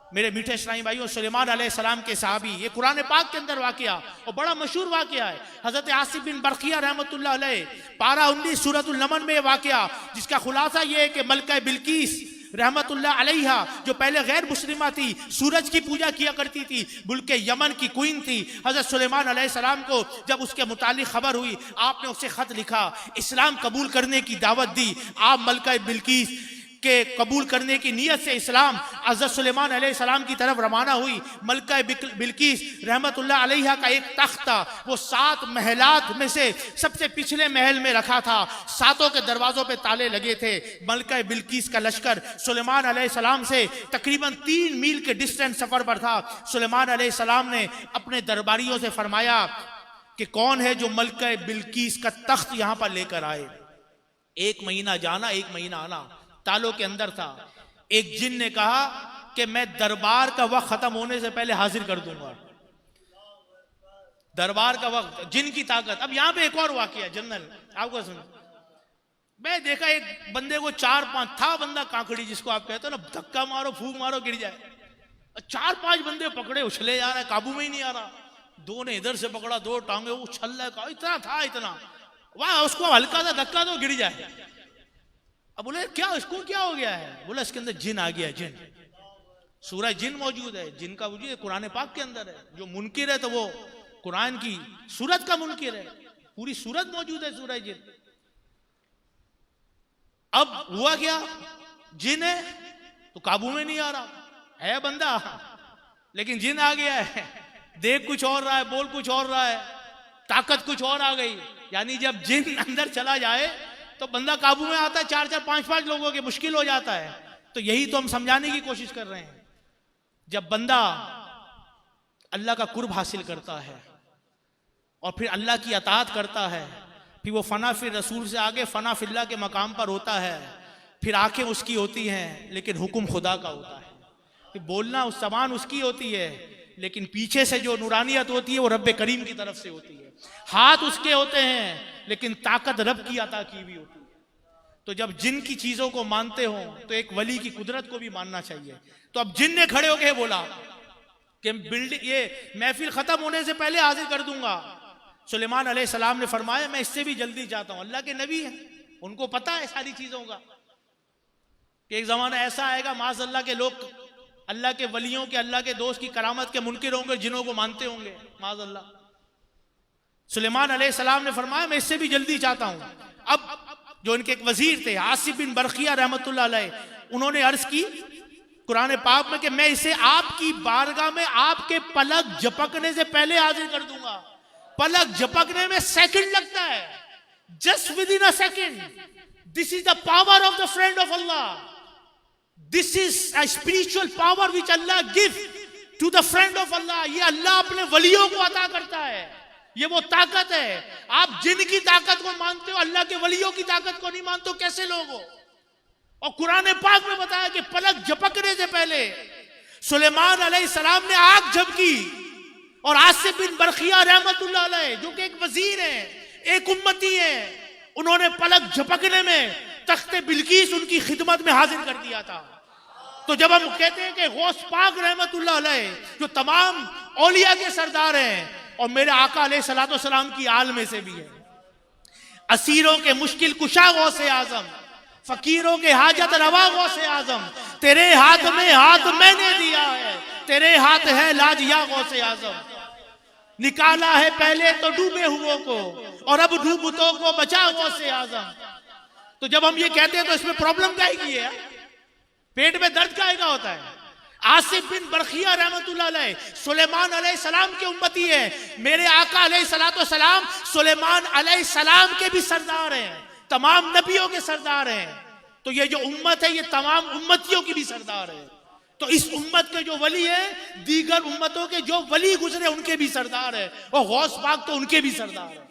मेरे मीठे इस्लामी भाइयों, सुलेमान अलैहिस्सलाम के सहाबी, ये कुरान पाक के अंदर वाकया और बड़ा मशहूर वाकया है। हजरत आसिफ बिन बरखिया रहमतुल्लाह अलैह, पारा 19 सूरतुल नमल में वाकया, जिसका खुलासा ये है कि मलका बिल्किस रहमतुल्लाह अलैहा, जो पहले गैर मुस्लिमा थी, सूरज की पूजा किया करती थी, मुल्क यमन की क्वीन थी। हजरत सुलेमान अलैहिस्सलाम को जब उसके मुतालिक खबर हुई, आपने उसे खत लिखा, इस्लाम कबूल करने की दावत दी। आप मलका बिल्किस के कबूल करने की नीयत से इस्लाम हज़रत सुलेमान अलैहिस्सलाम की तरफ रवाना हुई। मलका बिल्किस रहमतुल्लाह अलैहा का एक तख्त था, वो 7 महलात में से सबसे पिछले महल में रखा था। 7 के दरवाजों पे ताले लगे थे। मलका बिल्किस का लश्कर सुलेमान अलैहिस्सलाम से तकरीबन 3 मील के डिस्टेंस सफर पर था। सुलेमान अलैहिस्सलाम ने अपने दरबारियों से फरमाया कि कौन है जो मलका बिल्किस का तख्त यहां पर लेकर आए। 1 महीना जाना, 1 महीना आना, तालों के अंदर था। एक जिन ने कहा कि मैं दरबार का वक्त खत्म होने से पहले हाजिर कर दूंगा। दरबार का वक्त, जिन की ताकत। अब यहां पे एक और वाकया जनरल आपको सुन, मैं देखा एक बंदे को 4-5 था बंदा काकड़ी जिसको आप कहते हो ना, धक्का मारो फूंक मारो गिर जाए। 4-5 बंदे पकड़े, उछले जा रहा है, काबू में ही नहीं आ रहा। 2 ने इधर से पकड़ा, 2 टांगे उछल रहा, इतना था, इतना वाह, उसको हल्का सा धक्का दो गिर जाए। अब बोले क्या, इसको क्या हो गया है? बोला इसके अंदर जिन आ गया। जिन, सूरह जिन मौजूद है, जिन का वजूद कुरान पाक के अंदर है। जो मुनकिर है तो वो कुरान की सूरत का मुनकिर है। पूरी सूरत मौजूद है सूरह जिन। अब हुआ क्या, जिन है तो काबू में नहीं आ रहा है बंदा, लेकिन जिन आ गया है, देख कुछ और रहा है, बोल कुछ और रहा है, ताकत कुछ और आ गई। यानी जब जिन अंदर चला जाए तो बंदा काबू में आता है। 4-4, 5-5 लोगों के मुश्किल हो जाता है। तो यही तो हम समझाने की कोशिश कर रहे हैं। जब बंदा अल्लाह का कुर्ब हासिल करता है और फिर अल्लाह की अताअत करता है, फिर वो फना फिर रसूल से आगे फना फिल्लाह के मकाम पर होता है। फिर आंखें उसकी होती हैं लेकिन हुक्म खुदा का होता है। फिर बोलना उस जबान उसकी होती है लेकिन पीछे से जो नूरानियत होती है वो रब्बे करीम की तरफ से होती है। हाथ उसके होते हैं लेकिन ताकत रब की अता की भी होती है। तो जब जिन की चीजों को मानते हो तो एक वली की कुदरत को भी मानना चाहिए। तो अब जिन ने खड़े होकर बोला कि बिल्डिंग, ये महफिल खत्म होने से पहले हाजिर कर दूंगा। सुलेमान अलैहिस्सलाम ने फरमाया मैं इससे भी जल्दी चाहता हूं। अल्लाह के नबी है, उनको पता है सारी चीजों का कि एक जमाना ऐसा आएगा माज़अल्लाह के लोग अल्लाह के वलियों के, अल्लाह के दोस्त की करामत के मुनकिर होंगे, जिनों को मानते होंगे माज़अल्लाह। सुलेमान अलैहिस्सलाम ने फरमाया मैं इससे भी जल्दी चाहता हूं। अब जो उनके एक वजीर थे आसिफ बिन बरखिया रहमतुल्लाह अलैह, उन्होंने अर्ज की कुरान पाक में कि मैं इसे आपकी बारगाह में आपके पलक झपकने से पहले हाजिर कर दूंगा। पलक झपकने में सेकंड लगता है, just within a second. This is the power of the friend of Allah. This is a spiritual power which Allah give to the friend of Allah. ये अल्लाह अपने वलियों को अता करता है। ये वो ताकत है। आप जिनकी ताकत को मानते हो, अल्लाह के वलियों की ताकत को नहीं मानते हो, कैसे लोग हो? और कुरान पाक में बताया कि पलक झपकने से पहले सुलेमान अलैहिस्सलाम ने आग झपकी और आसिफ बिन बरखिया रहमतुल्लाह अलैह जो कि एक वजीर है, एक उम्मती है, उन्होंने पलक झपकने में तख्ते बिल्किस उनकी खिदमत में हाजिर कर दिया था। तो जब हम कहते हैं कि गौस पाक रहमतुल्लाह अलैह जो तमाम औलिया के सरदार हैं और मेरे आका अलैहिस्सलातु वस्सलाम की आल में से भी है, असीरों के मुश्किल कुशा गौसे आजम, फकीरों के हाजत रवा गौसे आजम, तेरे हाथ में हाथ मैंने दिया है, तेरे हाथ है लाज या गौसे आजम। निकाला है पहले तो डूबे हुओं को और अब डूबतों को बचा गौसे आजम। तो जब हम ये कहते हैं तो इसमें प्रॉब्लम क्या है? पेट में दर्द का होता है। आसिफ बिन बरखिया रहमतुल्लाह अलैह सुलेमान अलैहिस्सलाम के उम्मती है। मेरे आका अलैहिस्सलातु वस्सलाम सुलेमान अलैहिस्सलाम के भी सरदार हैं, तमाम नबियों के सरदार हैं। तो ये जो उम्मत है ये तमाम उम्मतियों की भी सरदार है। तो इस उम्मत के जो वली है दीगर उम्मतों के जो वली गुजरे उनके भी सरदार है, और गौस पाक तो उनके भी सरदार है।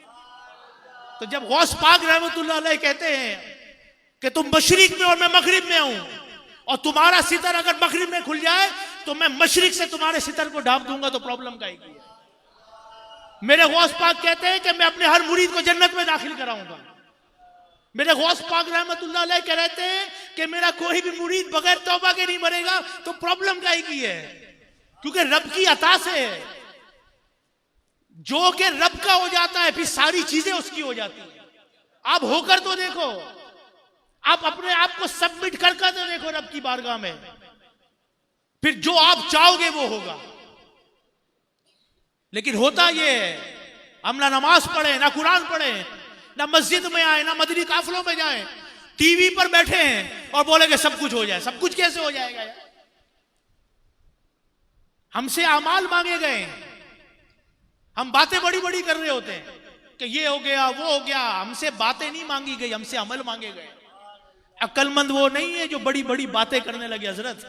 तो जब गौस पाक रहमतुल्लाह अलैह कहते हैं कि तुम मशरिक में और मैं मगरिब में हूं, और तुम्हारा सितर अगर मगरिब में खुल जाए तो मैं मशरिक से तुम्हारे सितर को ढांप दूंगा, तो प्रॉब्लम क्या है? मेरे गौस पाक कहते हैं कि मैं अपने हर मुरीद को जन्नत में दाखिल कराऊंगा। मेरे गौस पाक रहमतुल्लाह अलैह कह रहते हैं कि मेरा कोई भी मुरीद बगैर तौबा के नहीं मरेगा, तो प्रॉब्लम क्या है? क्योंकि रब की अता से है, जो कि रब का हो जाता है फिर सारी चीजें उसकी हो जाती है। आप होकर तो देखो, आप अपने आप को सबमिट कर तो देखो रब की बारगाह में, फिर जो आप चाहोगे वो होगा। लेकिन होता ये है, हम ना नमाज पढ़े, ना कुरान पढ़े, ना मस्जिद में आए, ना मदनी काफिलों में जाए, टीवी पर बैठे हैं और बोलेंगे सब कुछ हो जाए। सब कुछ कैसे हो जाएगा यार? हमसे अमाल मांगे गए, हम बातें बड़ी बड़ी कर रहे होते हैं कि ये हो गया वो हो गया। हमसे बातें नहीं मांगी गई, हमसे अमल मांगे गए। अक्लमंद वो नहीं है जो बड़ी बड़ी बातें करने लगे हजरत,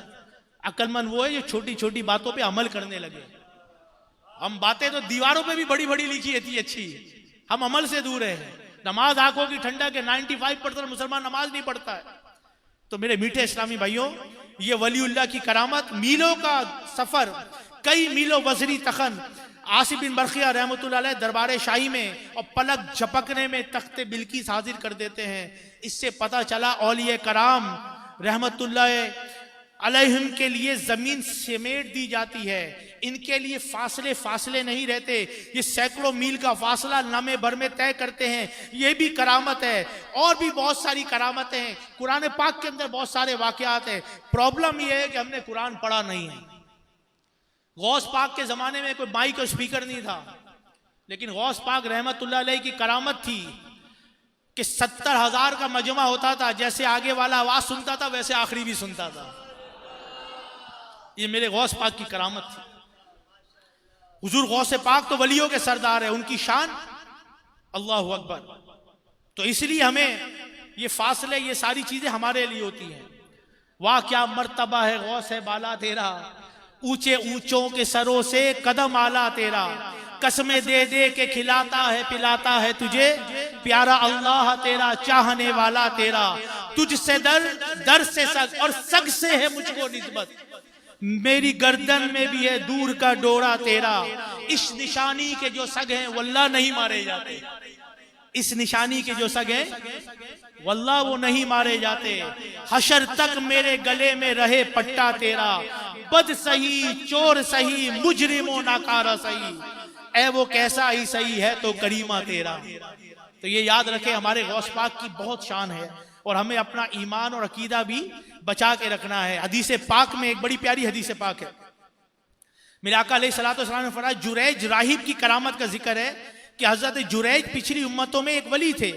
अक्लमंद वो है जो छोटी छोटी बातों पे अमल करने लगे। हम बातें तो दीवारों पे भी बड़ी बड़ी लिखी थी अच्छी, हम अमल से दूर है। नमाज आंखों की ठंडा के 95% मुसलमान नमाज नहीं पढ़ता है। तो मेरे मीठे इस्लामी भाइयों, ये वलीउल्लाह की करामत, मीलों का सफर, कई मीलों वज़री तखन, आसिफ बिन बरखिया रहमतुल्लाह अलैह दरबार शाही में और पलक झपकने में तख्ते बिल्किस हाजिर कर देते हैं। इससे पता चला औलिया कराम रहमतुल्लाह अलैहिम के लिए जमीन समेट दी जाती है। इनके लिए फासले नहीं रहते, ये सैकड़ों मील का फासला लम्हे भर में तय करते हैं। ये भी करामत है। और भी बहुत सारी करामतें हैं, कुरान पाक के अंदर बहुत सारे वाकयात हैं। प्रॉब्लम ये है कि हमने कुरान पढ़ा नहीं है। गौस पाक के जमाने में कोई माइक और स्पीकर नहीं था, लेकिन गौस पाक रहमतुल्लाह अलैह की करामत थी कि 70,000 का मजमा होता था। जैसे आगे वाला आवाज सुनता था वैसे आखिरी भी सुनता था। ये मेरे गौस पाक की करामत थी। हुजूर गौस पाक तो वलियों के सरदार है, उनकी शान अल्लाहु अकबर। तो इसलिए हमें ये फासले, ये सारी चीजें हमारे लिए होती हैं। वाह क्या मर्तबा है गौस है बाला तेरा, ऊंचे ऊंचों के सरों से कदम आला तेरा, कसमें दे दे के खिलाता है पिलाता है तुझे, प्यारा अल्लाह तेरा चाहने वाला तेरा, तुझसे दर से सग और सग से है मुझको निस्बत, मेरी गर्दन में भी है दूर का डोरा तेरा। इस निशानी के जो सग हैं वल्लाह नहीं मारे जाते, इस निशानी के जो सग हैं वल्लाह वो नहीं मारे जाते। हशर तक मेरे गले में रहे पट्टा तेरा, बद सही चोर सही मुजरिमो नाकारा सही, ऐ वो कैसा ही सही है तो करीमा तेरा। तो ये याद रखे, हमारे गौस पाक की बहुत शान है और हमें अपना ईमान और अकीदा भी बचा के रखना है। हदीस पाक में एक बड़ी प्यारी हदीस पाक है, मेरे आका अलैहिस्सलातु वस्सलाम ने फरमाया, जुरैज राहिब की करामत का जिक्र है कि हजरत जुरैज पिछली उम्मतों में एक वली थे।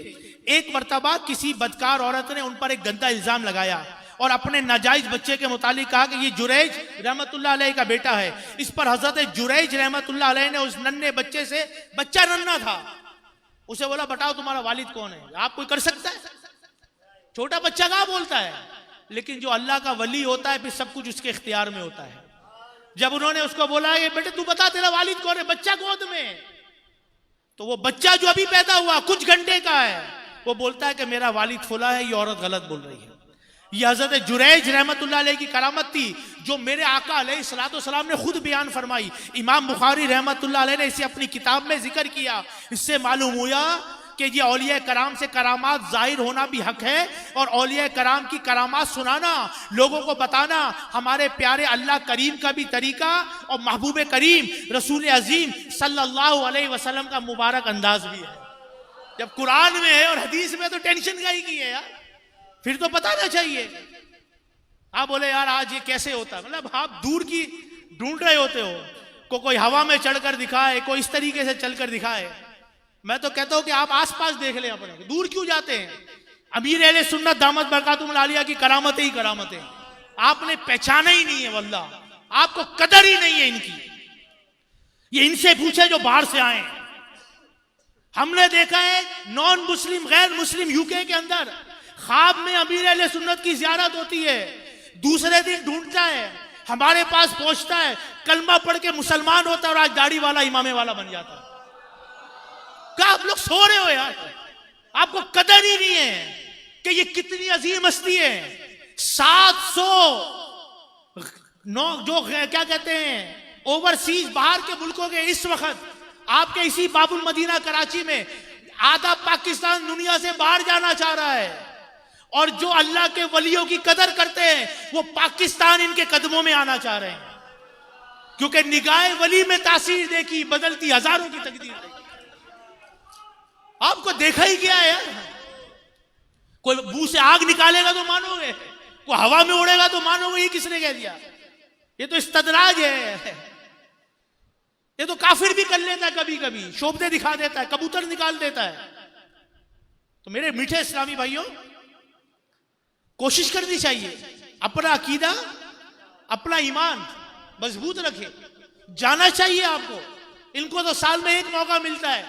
एक मर्तबा किसी बदकार औरत ने उन पर एक गंदा इल्जाम लगाया और अपने नाजायज बच्चे के मुतालिक कहा कि ये जुरैज रहमतुल्लाह अलैह का बेटा है। इस पर हजरत जुरैज रहमतुल्लाह अलैह ने उस नन्हे बच्चे से, बच्चा नन्हा था, उसे बोला बताओ तुम्हारा वालिद कौन है? आप कोई कर सकता है? छोटा बच्चा कहाँ बोलता है? लेकिन जो अल्लाह का वली होता है फिर सब कुछ उसके इख्तियार में होता है। जब उन्होंने उसको बोला ये बेटे तू बता तेरा वालिद कौन है, बच्चा गोद में, तो वो बच्चा जो अभी पैदा हुआ कुछ घंटे का है, वो बोलता है कि मेरा वालिद फुला है, ये औरत गलत बोल रही है। ये हजरत जुरैज रहमतुल्लाह अलैह की करामत थी जो मेरे आका अलैहिस्सलातु वस्सलाम ने खुद बयान फरमाई। इमाम बुखारी रहमतुल्लाह अलैह ने इसे अपनी किताब में जिक्र किया। इससे मालूम हुआ कि ये औलिया कराम से करामात जाहिर होना भी हक है, और औलिया कराम की करामात सुनाना, लोगों को बताना हमारे प्यारे अल्लाह करीम का भी तरीका और महबूब करीम रसूल अजीम सल्लल्लाहु अलैहि वसल्लम का मुबारक अंदाज भी है। जब कुरान में है और हदीस में तो टेंशन का ही की है यार, फिर तो बताना चाहिए। आप बोले यार आज ये कैसे होता, मतलब आप दूर की ढूंढ रहे होते हो, कोई हवा में चढ़कर दिखाए, कोई इस तरीके से चलकर दिखाए। मैं तो कहता हूं कि आप आसपास देख लें अपने, दूर क्यों जाते हैं। अमीर अहले सुन्नत दामत बरकातुहुल आलिया की करामतें ही करामतें, आपने पहचाना ही नहीं है, वल्लाह आपको कदर ही नहीं है इनकी। ये इनसे पूछे जो बाहर से आए। हमने देखा है नॉन मुस्लिम गैर मुस्लिम यूके के अंदर ख्वाब में अमीर अहले सुन्नत की जियारत होती है, दूसरे दिन ढूंढता है, हमारे पास पहुंचता है, कलमा पढ़ के मुसलमान होता है और आज दाढ़ी वाला इमामे वाला बन जाता है। क्या आप लोग सो रहे हो यार, आपको कदर ही नहीं है कि ये कितनी अजीम हस्ती है। 700 जो क्या कहते हैं ओवरसीज बाहर के मुल्कों के इस वक्त आपके इसी बाबुल मदीना कराची में आधा पाकिस्तान दुनिया से बाहर जाना चाह रहा है, और जो अल्लाह के वलियों की कदर करते हैं वो पाकिस्तान इनके कदमों में आना चाह रहे हैं, क्योंकि निगाह वली में तासीर देखी, बदलती हजारों की तकदीर देखी। आपको देखा ही क्या है यार, कोई मुंह से आग निकालेगा तो मानोगे, कोई हवा में उड़ेगा तो मानोगे, ये किसने कह दिया। ये तो इस्तदराज है, ये तो काफिर भी कर लेता है, कभी कभी शोभते दिखा देता है, कबूतर निकाल देता है। तो मेरे मीठे इस्लामी भाइयों, कोशिश करनी चाहिए अपना अकीदा अपना ईमान मजबूत रखे, जाना चाहिए आपको। इनको तो साल में एक मौका मिलता है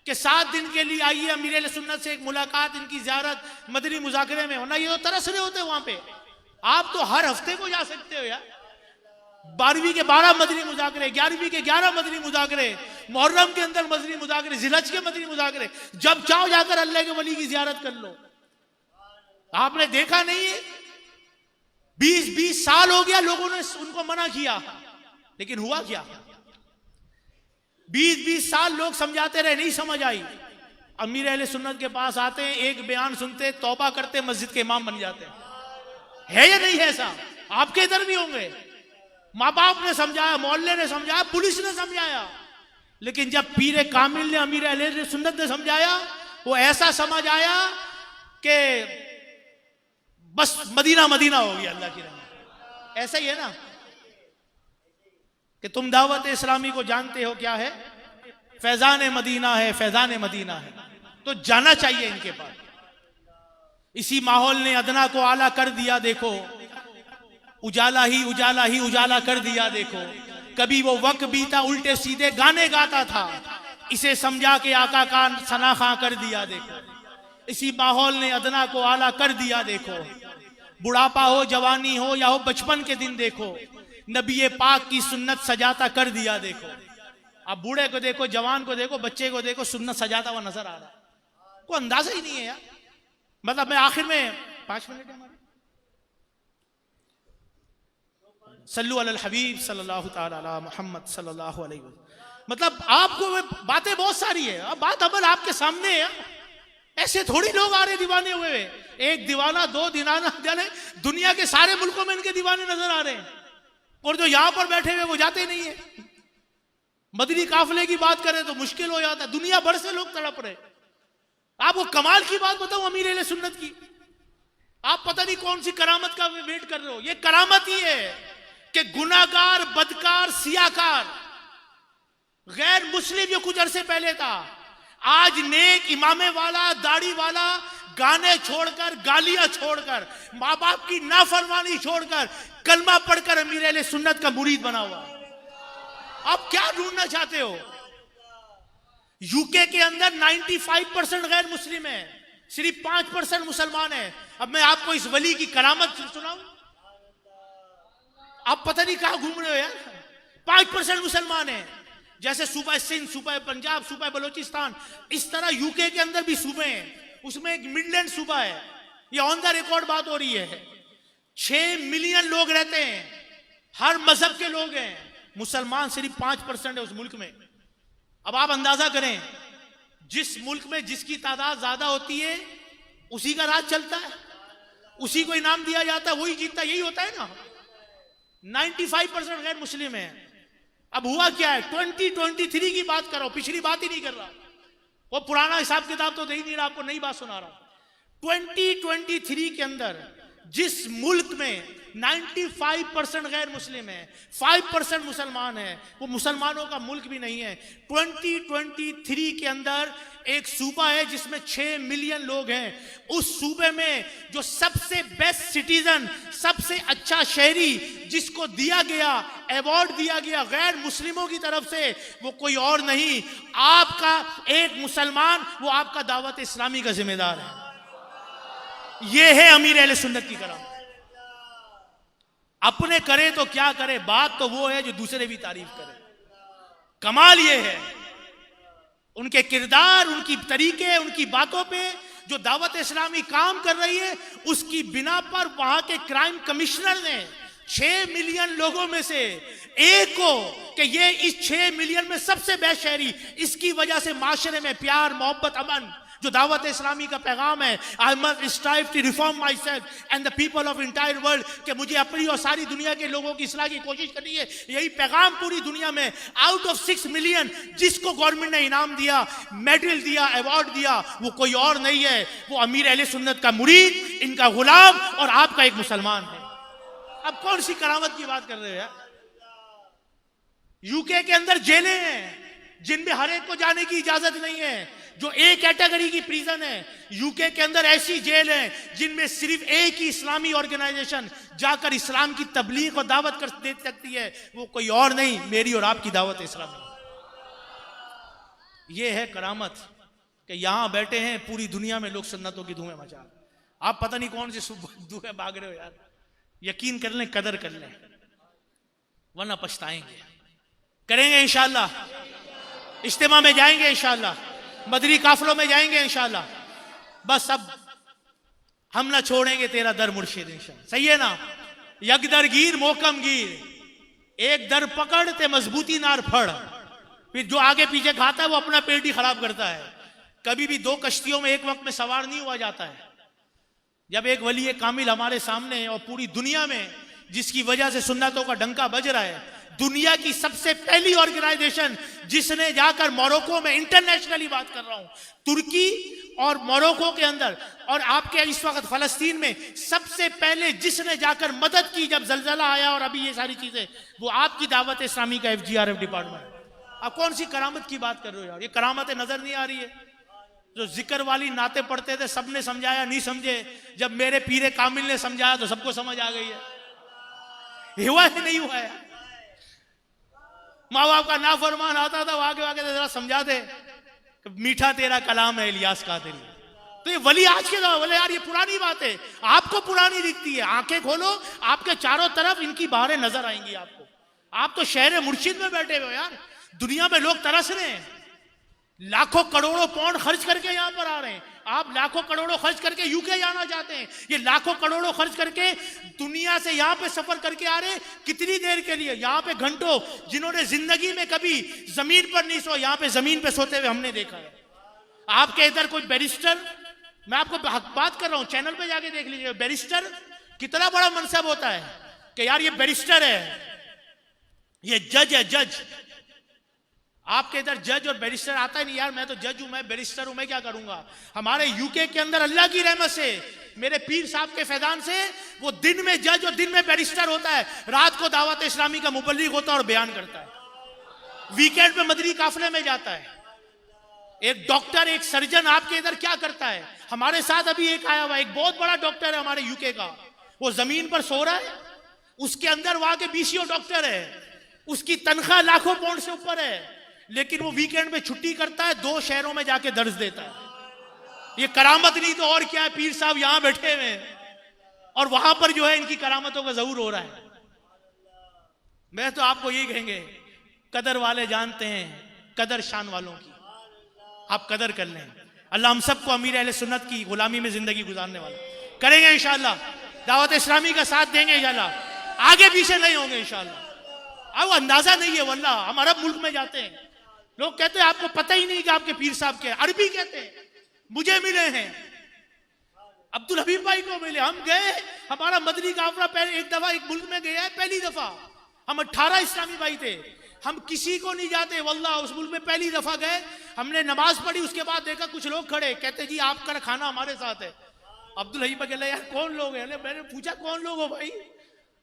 कि 7 दिन के लिए आइए अमीर अहले सुन्नत से एक मुलाकात, इनकी ज़ियारत मदनी मुज़ाकरे में होना। ये तो तरस रहे होते हैं वहां पे, आप तो हर हफ्ते को जा सकते हो यार। 12वीं के 12 मदनी मुज़ाकरे, 11वीं के 11 मदनी मुज़ाकरे, मुहर्रम के अंदर मदनी मुज़ाकरे, जिलहज के मदनी मुज़ाकरे, जब चाहो जाकर अल्लाह के वली की ज़ियारत कर लो। आपने देखा नहीं है 20-20 साल हो गया लोगों ने उनको मना किया, लेकिन हुआ क्या। 20-20 साल लोग समझाते रहे, नहीं समझ आई। अमीर अहले सुन्नत के पास आते हैं, एक बयान सुनते, तौबा करते, मस्जिद के इमाम बन जाते हैं। है या नहीं है ऐसा? आपके इधर भी होंगे। माँ बाप ने समझाया, मोहल्ले ने समझाया, पुलिस ने समझाया, लेकिन जब पीर कामिल ने अमीर अहले सुन्नत ने समझाया, वो ऐसा समझ आया कि बस मदीना मदीना हो गया अल्लाह की रहमत। ऐसा ही है ना कि तुम दावत इस्लामी को जानते हो क्या है, फैजान मदीना है, फैजान मदीना है, तो जाना चाहिए इनके पास। इसी माहौल ने अदना को आला कर दिया, देखो उजाला ही उजाला ही उजाला कर दिया। देखो कभी वो वक्त बीता उल्टे सीधे गाने गाता था, इसे समझा के आका का सनाखा कर दिया। देखो इसी माहौल ने अदना को आला कर दिया। देखो बुढ़ापा हो, जवानी हो या हो बचपन के दिन, देखो नबी पाक की सुन्नत सजाता कर दिया। देखो अब बूढ़े को देखो, जवान को देखो, बच्चे को देखो, सुन्नत सजाता हुआ नजर आ रहा है। कोई अंदाजा ही नहीं है यार। मतलब मैं आखिर में 5 मिनट हमारे सल्लु अलल हबीब सल्लल्लाहु ताला अला मुहम्मद सल्लल्लाहु अलैहि वसल्लम। मतलब आपको बातें बहुत सारी है, अब बात अमल आपके सामने है। ऐसे थोड़ी लोग आ रहे दीवाने हुए, एक दीवाना 2 दीवाना जाने दुनिया के सारे मुल्कों में इनके दीवाने नजर आ रहे हैं, और जो यहां पर बैठे हुए वो जाते नहीं है। मदनी काफिले की बात करें तो मुश्किल हो जाता है, दुनिया भर से लोग तड़प रहे। आपको कमाल की बात बताऊं अमीर अहले सुन्नत की, आप पता नहीं कौन सी करामत का वेट कर रहे हो। ये करामत ही है कि गुनाहगार, बदकार, सियाकार, गैर मुस्लिम जो कुछ अरसे पहले था, आज नेक, इमामे वाला, दाढ़ी वाला, गाने छोड़कर, गालियां छोड़कर, माँ बाप की नाफरमानी छोड़कर, कलमा पढ़कर अमीर अहले सुन्नत का मुरीद बना हुआ। आप क्या ढूंढना चाहते हो? यूके के अंदर 95% गैर मुस्लिम है, सिर्फ 5% मुसलमान है। अब मैं आपको इस वली की करामत सुनाऊं, आप पता नहीं कहां घूम रहे हो यार। 5% मुसलमान है, जैसे सूबा सिंध, सूबा पंजाब, सूबा बलोचिस्तान, इस तरह यूके के अंदर भी सूबे हैं, उसमें एक मिडलैंड सूबा है। ये ऑन द रिकॉर्ड बात हो रही है। 6 मिलियन लोग रहते हैं, हर मजहब के लोग हैं, मुसलमान सिर्फ 5% है उस मुल्क में। अब आप अंदाजा करें जिस मुल्क में जिसकी तादाद ज्यादा होती है उसी का राज चलता है, उसी को इनाम दिया जाता है, वही जीतता है। यही होता है ना। 95% गैर मुस्लिम है। अब हुआ क्या है, 2023 की बात कर रहा हूं, पिछली बात ही नहीं कर रहा। वो पुराना हिसाब किताब तो दे ही नहीं रहा, आपको नई बात सुना रहा हूं। 2023 के अंदर जिस मुल्क में 95% गैर मुस्लिम है, 5% मुसलमान है, वो मुसलमानों का मुल्क भी नहीं है। 2023 के अंदर एक सूबा है जिसमें 6 मिलियन लोग हैं। उस सूबे में जो सबसे बेस्ट सिटीजन, सबसे अच्छा शहरी जिसको दिया गया, अवार्ड दिया गया गैर मुस्लिमों की तरफ से, वो कोई और नहीं, आपका एक मुसलमान, वो आपका दावत इस्लामी का जिम्मेदार है। ये है अमीर अहले सुन्नत की करामत। अपने करे तो क्या करे, बात तो वो है जो दूसरे भी तारीफ करे। कमाल ये है उनके किरदार, उनकी तरीके, उनकी बातों पे जो दावत इस्लामी काम कर रही है, उसकी बिना पर वहां के क्राइम कमिश्नर ने 6 मिलियन लोगों में से एक को कि ये इस 6 मिलियन में सबसे बेस्ट शहरी, इसकी वजह से माशरे में प्यार, मोहब्बत, अमन, जो दावत इस्लामी का पैगाम है, I must strive to reform myself and the people of entire world, कि मुझे अपनी और सारी दुनिया के लोगों की इस्लाह की कोशिश करनी है। यही पैगाम पूरी दुनिया में आउट ऑफ 6 मिलियन जिसको गवर्नमेंट ने इनाम दिया, मेडल दिया, अवार्ड दिया, वो कोई और नहीं है, वो अमीर अहले सुन्नत का मुरीद, इनका गुलाम और आपका एक मुसलमान है। अब कौन सी करामत की बात कर रहे हो यार। यूके के अंदर जेलें हैं जिनमें हर एक को जाने की इजाजत नहीं है, जो ए कैटेगरी की प्रिजन है। यूके के अंदर ऐसी जेल है जिनमें सिर्फ एक ही इस्लामी ऑर्गेनाइजेशन जाकर इस्लाम की तबलीग और दावत कर दे सकती है, वो कोई और नहीं, मेरी और आपकी दावत इस्लामी। ये है करामत कि यहां बैठे हैं, पूरी दुनिया में लोग सुन्नतों की धुएं मचा। आप पता नहीं कौन सी धुएं भाग रहे हो यार। यकीन कर लें, कदर कर लें, वरना पछताएंगे। करेंगे इंशाअल्लाह, इज्तिमा में जाएंगे इंशाअल्लाह, मदरी काफिलों में जाएंगे इंशाअल्लाह। बस अब हम ना छोड़ेंगे तेरा दर मुर्शिद इंशाअल्लाह। सही है ना। यक दर गिर मोकम गिर, एक दर पकड़ ते मजबूती नार फड़। फिर जो आगे पीछे खाता है वो अपना पेट ही खराब करता है। कभी भी 2 कश्तियों में एक वक्त में सवार नहीं हुआ जाता है। जब एक वली कामिल हमारे सामने है और पूरी दुनिया में जिसकी वजह से सुन्नतों का डंका बज रहा है, दुनिया की सबसे पहली ऑर्गेनाइजेशन जिसने जाकर मोरक्को में, इंटरनेशनली बात कर रहा हूं, तुर्की और मोरक्को के अंदर और आपके इस वक्त फलस्तीन में सबसे पहले जिसने जाकर मदद की जब जलजला आया और अभी ये सारी चीजें, वो आपकी दावत इस्लामी का FGRF डिपार्टमेंट। आप कौन सी करामत की बात कर रहे हो यार। ये करामतें नजर नहीं आ रही है। जो जिक्र वाली नाते पढ़ते थे सबने समझाया, नहीं समझे। जब मेरे पीरे कामिल ने समझाया तो सबको समझ आ गई है। हुआ है नहीं हुआ है। माँ बाप का नाफरमान आता था, आगे आगे जरा समझा दे, मीठा तेरा कलाम है इलियास कादरी। तो ये वली आज के बोले यार ये पुरानी बात है, आपको पुरानी दिखती है। आंखें खोलो, आपके चारों तरफ इनकी बहारें नजर आएंगी आपको। आप तो शहर मुर्शिद में बैठे हो यार। दुनिया में लोग तरस रहे हैं, लाखों करोड़ों पाउंड खर्च करके यहां पर आ रहे हैं। आप लाखों करोड़ों खर्च करके यूके जाना चाहते हैं, ये लाखों करोड़ों खर्च करके दुनिया से यहां पे सफर करके आ रहे हैं। कितनी देर के लिए? यहां पे घंटों, जिन्होंने जिंदगी में कभी जमीन पर नहीं सो, यहां पे जमीन पे सोते हुए हमने देखा है। आपके इधर कोई बैरिस्टर, मैं आपको बात कर रहा हूं, चैनल पे जाके देख लीजिए, बैरिस्टर कितना बड़ा मनसब होता है कि यार ये बैरिस्टर है, ये जज है, जज। आपके इधर जज और बैरिस्टर आता है नहीं यार, मैं तो जज हूं, मैं बैरिस्टर हूं, मैं क्या करूंगा। हमारे यूके के अंदर अल्लाह की रहमत से, मेरे पीर साहब के फैजान से, वो दिन में जज और दिन में बैरिस्टर होता है, रात को दावत इस्लामी का मुबल्लिग होता है और बयान करता है, वीकेंड पे मदरी काफिले में जाता है। एक डॉक्टर, एक सर्जन आपके इधर क्या करता है? हमारे साथ अभी एक आया हुआ, एक बहुत बड़ा डॉक्टर है हमारे यूके का, वो जमीन पर सो रहा है, उसके अंदर वहां के BCO डॉक्टर है, उसकी तनख्वाह लाखों पाउंड से ऊपर है, लेकिन वो वीकेंड में छुट्टी करता है, 2 शहरों में जाके दर्ज देता है। ये करामत नहीं तो और क्या है। पीर साहब यहां बैठे हुए और वहां पर जो है इनकी करामतों का ज़हूर हो रहा है। मैं तो आपको यही कहेंगे, कदर वाले जानते हैं कदर शान वालों की, आप कदर कर लें। अल्लाह हम सबको अमीर अहले सुन्नत की गुलामी में जिंदगी गुजारने वाला करेंगे इंशाअल्लाह। दावत इस्लामी का साथ देंगे इंशाअल्लाह, आगे पीछे नहीं होंगे इंशाअल्लाह। अब अंदाजा नहीं है वल्लाह, हम अरब मुल्क में जाते हैं, लोग कहते हैं आपको पता ही नहीं कि आपके पीर साहब के, अरबी कहते हैं। मुझे मिले हैं, अब्दुल हबीब भाई को मिले, हम गए, हमारा मदनी काफिला पहले एक दफा एक मुल्क में गया है, पहली दफा। हम 18 इस्लामी भाई थे, हम किसी को नहीं जाते वल्लाह, उस मुल्क में पहली दफा गए, हमने नमाज पढ़ी, उसके बाद देखा कुछ लोग खड़े, कहते जी आपका खाना हमारे साथ है। अब्दुल हबीब भाई कहले यार कौन लोग हैं? मैंने पूछा कौन लोग हो भाई?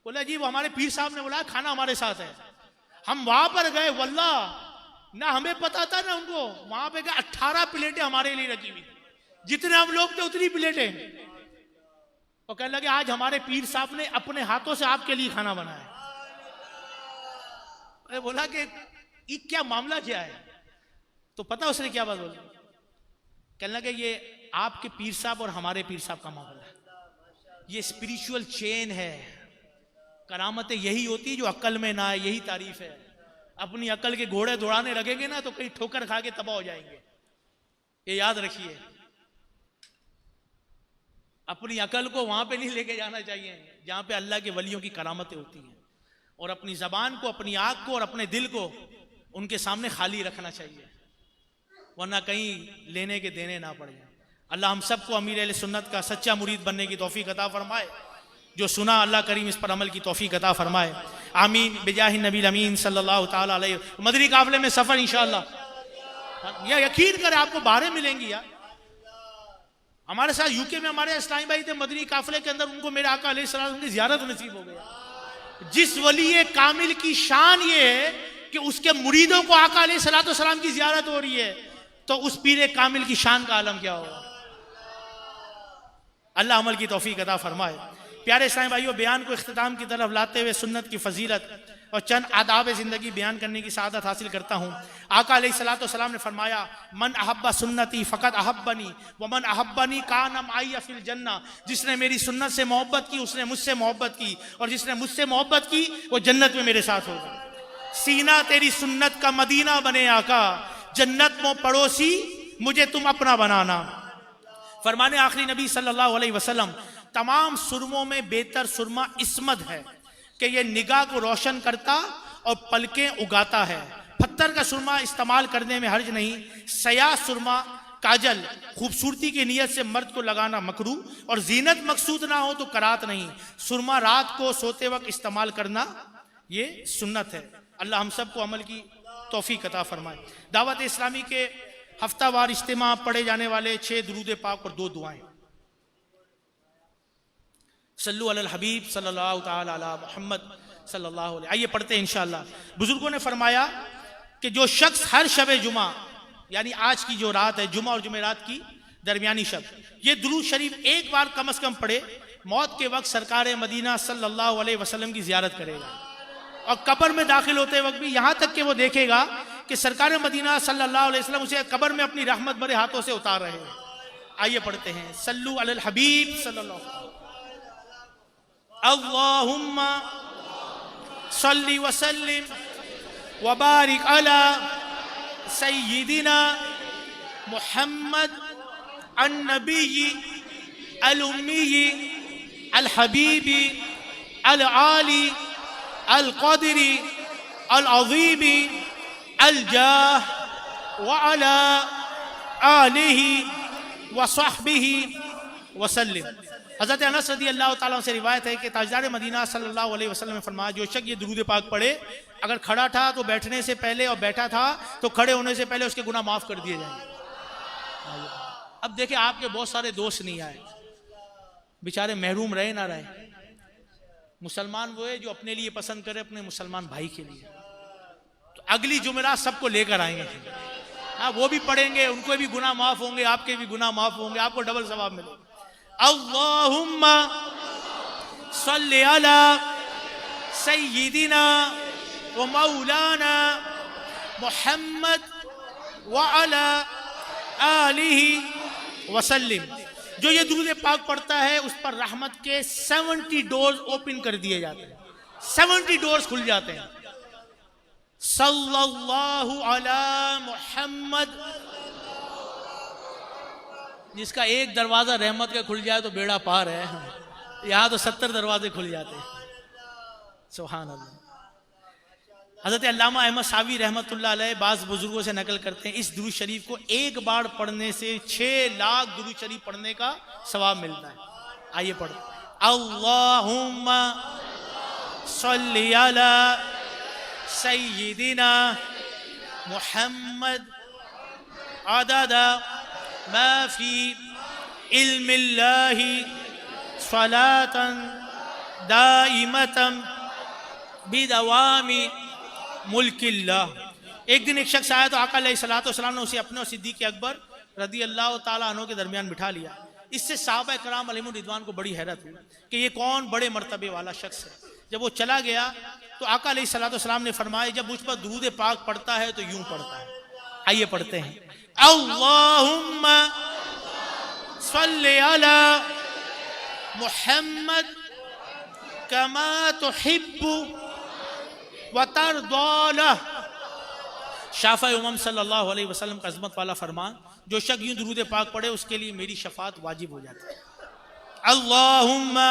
बोला जी वो हमारे पीर साहब ने बोला खाना हमारे साथ है। हम वहां पर गए, वल्लाह ना हमें पता था ना उनको, वहां पे गए 18 प्लेटें हमारे लिए रखी हुई, जितने हम लोग थे उतनी प्लेटें। और कहने लगे आज हमारे पीर साहब ने अपने हाथों से आपके लिए खाना बनाया। अरे बोला कि ये क्या मामला क्या है? तो पता उसने क्या बात बोली? कहने लगे ये आपके पीर साहब और हमारे पीर साहब का मामला है, ये स्पिरिचुअल चेन है। करामतें यही होती है जो अक्ल में ना है, यही तारीफ है। अपनी अक्ल के घोड़े दौड़ाने लगेंगे ना तो कहीं ठोकर खा के तबाह हो जाएंगे, ये याद रखिए। अपनी अकल को वहां पे नहीं लेके जाना चाहिए जहां पे अल्लाह के वलियों की करामतें होती हैं, और अपनी जबान को, अपनी आंख को और अपने दिल को उनके सामने खाली रखना चाहिए, वरना कहीं लेने के देने ना पड़ जाए। अल्लाह हम सबको अमीर अहले सुन्नत का सच्चा मुरीद बनने की तौफीक अता फरमाए। जो सुना अल्लाह करीम इस पर अमल की तौफीक अता फरमाए। आमीन बिजाहि नबी अमीन सल्लल्लाहु ताला अलैहि। मदनी काफिले में सफर इंशाअल्लाह, या यकीन कर आपको बाहरें मिलेंगी यार। हमारे साथ यूके में हमारे इस्लामी भाई थे मदनी काफिले के अंदर, उनको मेरे आका अलैहिस्सलाम की ज़ियारत नसीब हो गया। जिस वली कामिल की शान ये है कि उसके मुरीदों को आका अलैहिस्सलाम की ज़ियारत हो रही है, तो उस पीर कामिल की शान का आलम क्या होगा? अल्लाह अमल की तौफीक अता फरमाए। प्यारे इस्लामी भाइयों, बयान को इख्तिताम की तरफ लाते हुए सुन्नत की फजीलत और चंद आदाब ज़िंदगी बयान करने की सआदत हासिल करता हूँ। आका अलैहिस्सलाम ने फरमाया, मन अहब्बा सुन्नती फ़क़त अहब्बनी व मन अहब्बनी कान माई फिल जन्ना। जिसने मेरी सुन्नत से मोहब्बत की उसने मुझसे मोहब्बत की, और जिसने मुझसे मोहब्बत की वो जन्नत में मेरे साथ होगा। सीना तेरी सुन्नत का मदीना बने आका, जन्नत में पड़ोसी मुझे तुम अपना बनाना। फरमाने आखिरी नबी सल्लल्लाहु अलैहि वसल्लम, तमाम सुरमों में बेहतर सुरमा इस्मत है कि ये निगाह को रोशन करता और पलकें उगाता है। पत्थर का सुरमा इस्तेमाल करने में हर्ज नहीं। सया सुरमा, काजल खूबसूरती की नीयत से मर्द को लगाना मकरू, और जीनत मकसूद ना हो तो करात नहीं। सुरमा रात को सोते वक्त इस्तेमाल करना ये सुन्नत है। अल्लाह हम सबको अमल की तौफीक अता फरमाए। दावत इस्लामी के हफ्तावार इज्तिमा पढ़े जाने वाले 6 दुरूद पाक और 2 दुआएं। सल्लु अलल हबीब सल्लल्लाहु ताला अला मुहम्मद सल्लल्लाहु अलैहि। आइए पढ़ते हैं इंशाअल्लाह। बुजुर्गों ने फरमाया कि जो शख्स हर शब जुमा, यानी आज की जो रात है, जुमा और जुमेरात की दरमियानी शब, ये दुरूद शरीफ एक बार कम से कम पढ़े, मौत के वक्त सरकार मदीना सल्लल्लाहु अलैहि वसल्लम की जियारत करेगा। और कब्र में दाखिल होते वक्त भी यहाँ तक कि वो देखेगा कि सरकार मदीना सल्लल्लाहु अलैहि वसल्लम उसे कब्र में अपनी रहमत भरे हाथों से उतार रहे हैं। आइए पढ़ते हैं। सल्लु अलल हबीब सल्लल्लाहु अल्लाहुम्मा सल्ली व सल्लिम व बारिक अला सय्यिदिना मुहम्मद अन्नबी अल उम्मी अल हबीबी अल आली अल क़दरी अल अज़ीमी अल जाह व अला आलिही व सहबिही व सल्लिम। हज़रत अनस रज़ी अल्लाह ताला से रिवायत है कि ताजदार मदीना सल्लल्लाहु अलैहि वसल्लम ने फरमाया, जो शख्स ये दुरूद पाक पढ़े, अगर खड़ा था तो बैठने से पहले, और बैठा था तो खड़े होने से पहले उसके गुनाह माफ़ कर दिए जाएंगे। अब देखिए, आपके बहुत सारे दोस्त नहीं आए, बेचारे महरूम रहे ना रहे। मुसलमान वो है जो अपने लिए पसंद करे, अपने मुसलमान भाई के लिए। तो अगली जुमेरात सबको लेकर आएंगे। हाँ, वो भी पढ़ेंगे, उनको भी गुनाह माफ़ होंगे, आपके भी गुनाह माफ़ होंगे, आपको डबल सवाब मिलेगा। अल्लाहुम्मा सल्ली अला सय्यिदिना व मौलाना मुहम्मद व अला आलिही व सल्लिम। जो ये दुरूद पाक पढ़ता है उस पर रहमत के 70 डोर्स ओपन कर दिए जाते हैं, 70 डोर्स खुल जाते हैं। सल्लल्लाहु अला मुहम्मद, जिसका एक दरवाजा रहमत का खुल जाए तो बेड़ा पार है। यहाँ तो 70 दरवाजे खुल जाते हैं। सुभान अल्लाह। हजरत अल्लामा अहमद सावी रहमतुल्लाह अलैह बाज़ बुजुर्गों से नकल करते हैं, इस दुरूद शरीफ को एक बार पढ़ने से 6 लाख दुरूद शरीफ पढ़ने का सवाब मिलता है। आइए पढ़ो, अल्लाहुम्मा सल्ली अला सय्यिदिना मुहम्मद अददा मा फी इल्मिल्लाहि सलातन दाइमतन बिदवामी मुल्किल्लाह। एक दिन एक शख्स आया तो आका अलैहिस्सलाम ने उसे अपने और सिद्दीक़ अकबर रदी अल्लाह ताला अन्हु के दरमियान बिठा लिया। इससे सहाबा कराम अलैहिम रिदवान को बड़ी हैरत हुई कि ये कौन बड़े मर्तबे वाला शख्स है। जब वो चला गया तो आका अलैहिस्सलाम ने फरमाया, जब मुझ पर दुरूद पाक पढ़ता है तो यूं पढ़ता है। आइए पढ़ते हैं, अल्लाहुम्मा सल्ली अला मुहम्मद कमा तुहिब्बु व तर्दा। शाफ़ी उम्मम सल्लल्लाहु अलैहि वसल्लम का अज़मत वाला फरमान, जो शख्स यूं दुरूद पाक पढ़े उसके लिए मेरी शफात वाजिब हो जाती है। अल्लाहुम्मा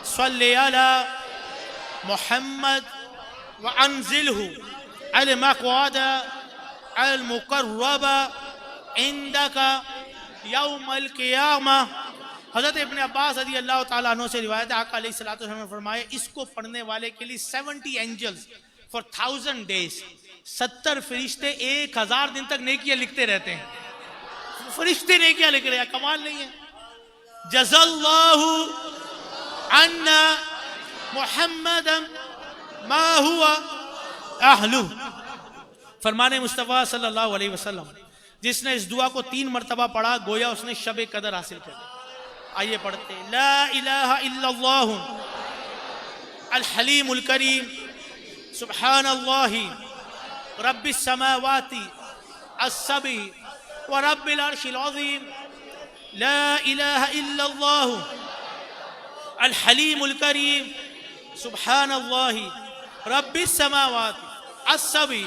सल्ली अला मुहम्मद व अंज़िलहु अल मक़अद अल मुक़र्रब इंदका यौमल क़ियामा। हज़रत इब्न अब्बास रज़ी अल्लाह ताला अन्हु से रिवायत है, आका अलैहिस्सलातु वस्सलाम ने फरमाया, इसको पढ़ने वाले के लिए 70 एंजल्स फॉर 1000 डेज, 70 फरिश्ते 1000 दिन तक नेकियां लिखते रहते हैं। फरिश्ते नेकियां लिख रहे हैं, कमाल नहीं है। जज़ल्लाहु अन्ना मुहम्मदन मा हुवा अहलु। फरमाने मुस्तफ़ा सल्लल्लाहु अलैहि वसल्लम, जिसने इस दुआ को 3 मरतबा पढ़ा गोया उसने शब कदर हासिल कर ली। आइए पढ़ते हैं, ला इलाहा इल्लल्लाहु अल हलीमुल करीम सुब्हानल्लाहि रब्बिस समावाति अस्सबी व रब्बिल अर्शिल अज़ीम। ला इलाहा इल्लल्लाहु अल हलीमुल करीम सुब्हानल्लाहि रब्बिस समावाति अस्सबी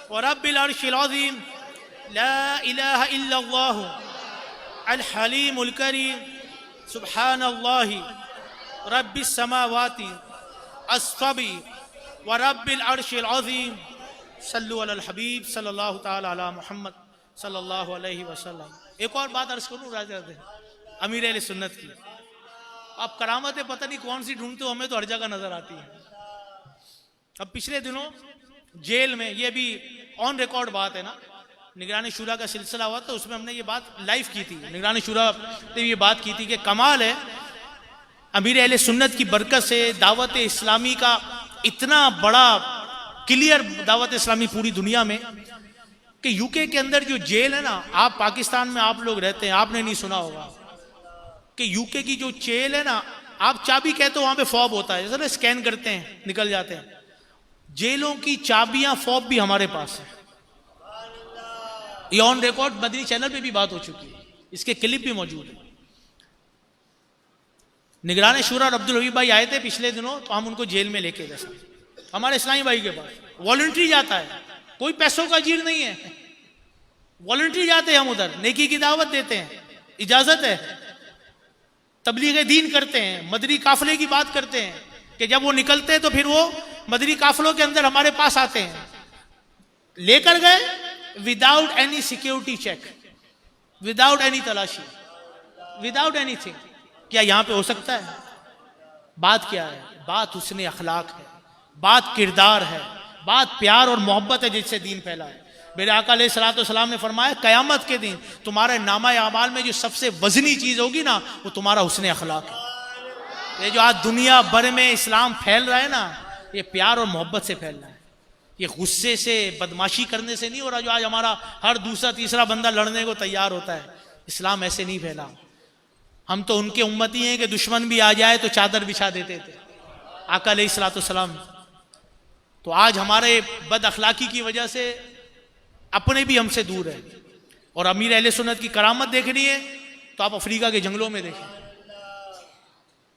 व रब्बिल अर्शिल अज़ीम। ला इलाहा इल्लल्लाहु अल हलीमुल करीम सुब्हानल्लाहि रब्बिस समावाति अस्सबी व रब्बिल अर्शिल अज़ीम। सल्लु अलल हबीब सल्लल्लाहु ताला अला मुहम्मद सल्लल्लाहु अलैहि वसल्लम। एक और बात अर्ज करूँ राजा अमीर अहले सुन्नत की, अब करामतें पता नहीं कौन सी ढूंढते हो, हमें तो हर जगह नजर आती है। अब पिछले दिनों जेल में, ये भी ऑन रिकॉर्ड बात है ना, निगरानी शुरा का सिलसिला हुआ तो उसमें हमने ये बात लाइव की थी। निगरानी शुरा ने ये बात की थी कि कमाल है अमीर अहले सुन्नत की बरकत से दावत इस्लामी का इतना बड़ा क्लियर दावत इस्लामी पूरी दुनिया में, कि यूके के अंदर जो जेल है ना, आप पाकिस्तान में आप लोग रहते हैं, आपने नहीं सुना होगा कि यूके की जो जेल है ना, आप चाबी कहते हो वहां पे फॉब होता है, जैसे स्कैन करते हैं निकल जाते हैं। जेलों की चाबियां फॉब भी हमारे पास है। ये ऑन रिकॉर्ड मदनी चैनल पे भी बात हो चुकी है, इसके क्लिप भी मौजूद है। निगरान शुरा और अब्दुल हबीब भाई आए थे पिछले दिनों, तो हम उनको जेल में लेके गए हमारे इस्लामी भाई के पास। वॉलंटरी जाता है, कोई पैसों का अजीर नहीं है, वॉलंटरी जाते हैं हम उधर, नेकी की दावत देते हैं, इजाजत है, तबलीग दीन करते हैं, मदनी काफिले की बात करते हैं कि जब वो निकलते हैं तो फिर वो मदनी काफिलों के अंदर हमारे पास आते हैं। लेकर गए without any security check, without any तलाशी, विदाउट एनीथिंग। क्या यहां पे हो सकता है? बात क्या है? बात हुस्न अखलाक है, बात किरदार है, बात प्यार और मोहब्बत है जिससे दीन फैला है। मेरे आका अलैहिस्सलाम ने फरमाया कयामत के दिन तुम्हारे नामा अमाल में जो सबसे वजनी चीज होगी ना, वो तुम्हारा हुस्न अखलाक है। ये जो आज दुनिया भर में इस्लाम फैल रहा है ना, ये प्यार और मोहब्बत से फैल रहा है, ये गुस्से से बदमाशी करने से नहीं हो रहा। जो आज हमारा हर दूसरा तीसरा बंदा लड़ने को तैयार होता है, इस्लाम ऐसे नहीं फैला। हम तो उनके उम्मती हैं कि दुश्मन भी आ जाए तो चादर बिछा देते थे आका अलैहिस्सलाम। तो आज हमारे बद अखलाकी की वजह से अपने भी हमसे दूर है। और अमीर अहले सुन्नत की करामत देखनी है तो आप अफ्रीका के जंगलों में देखें।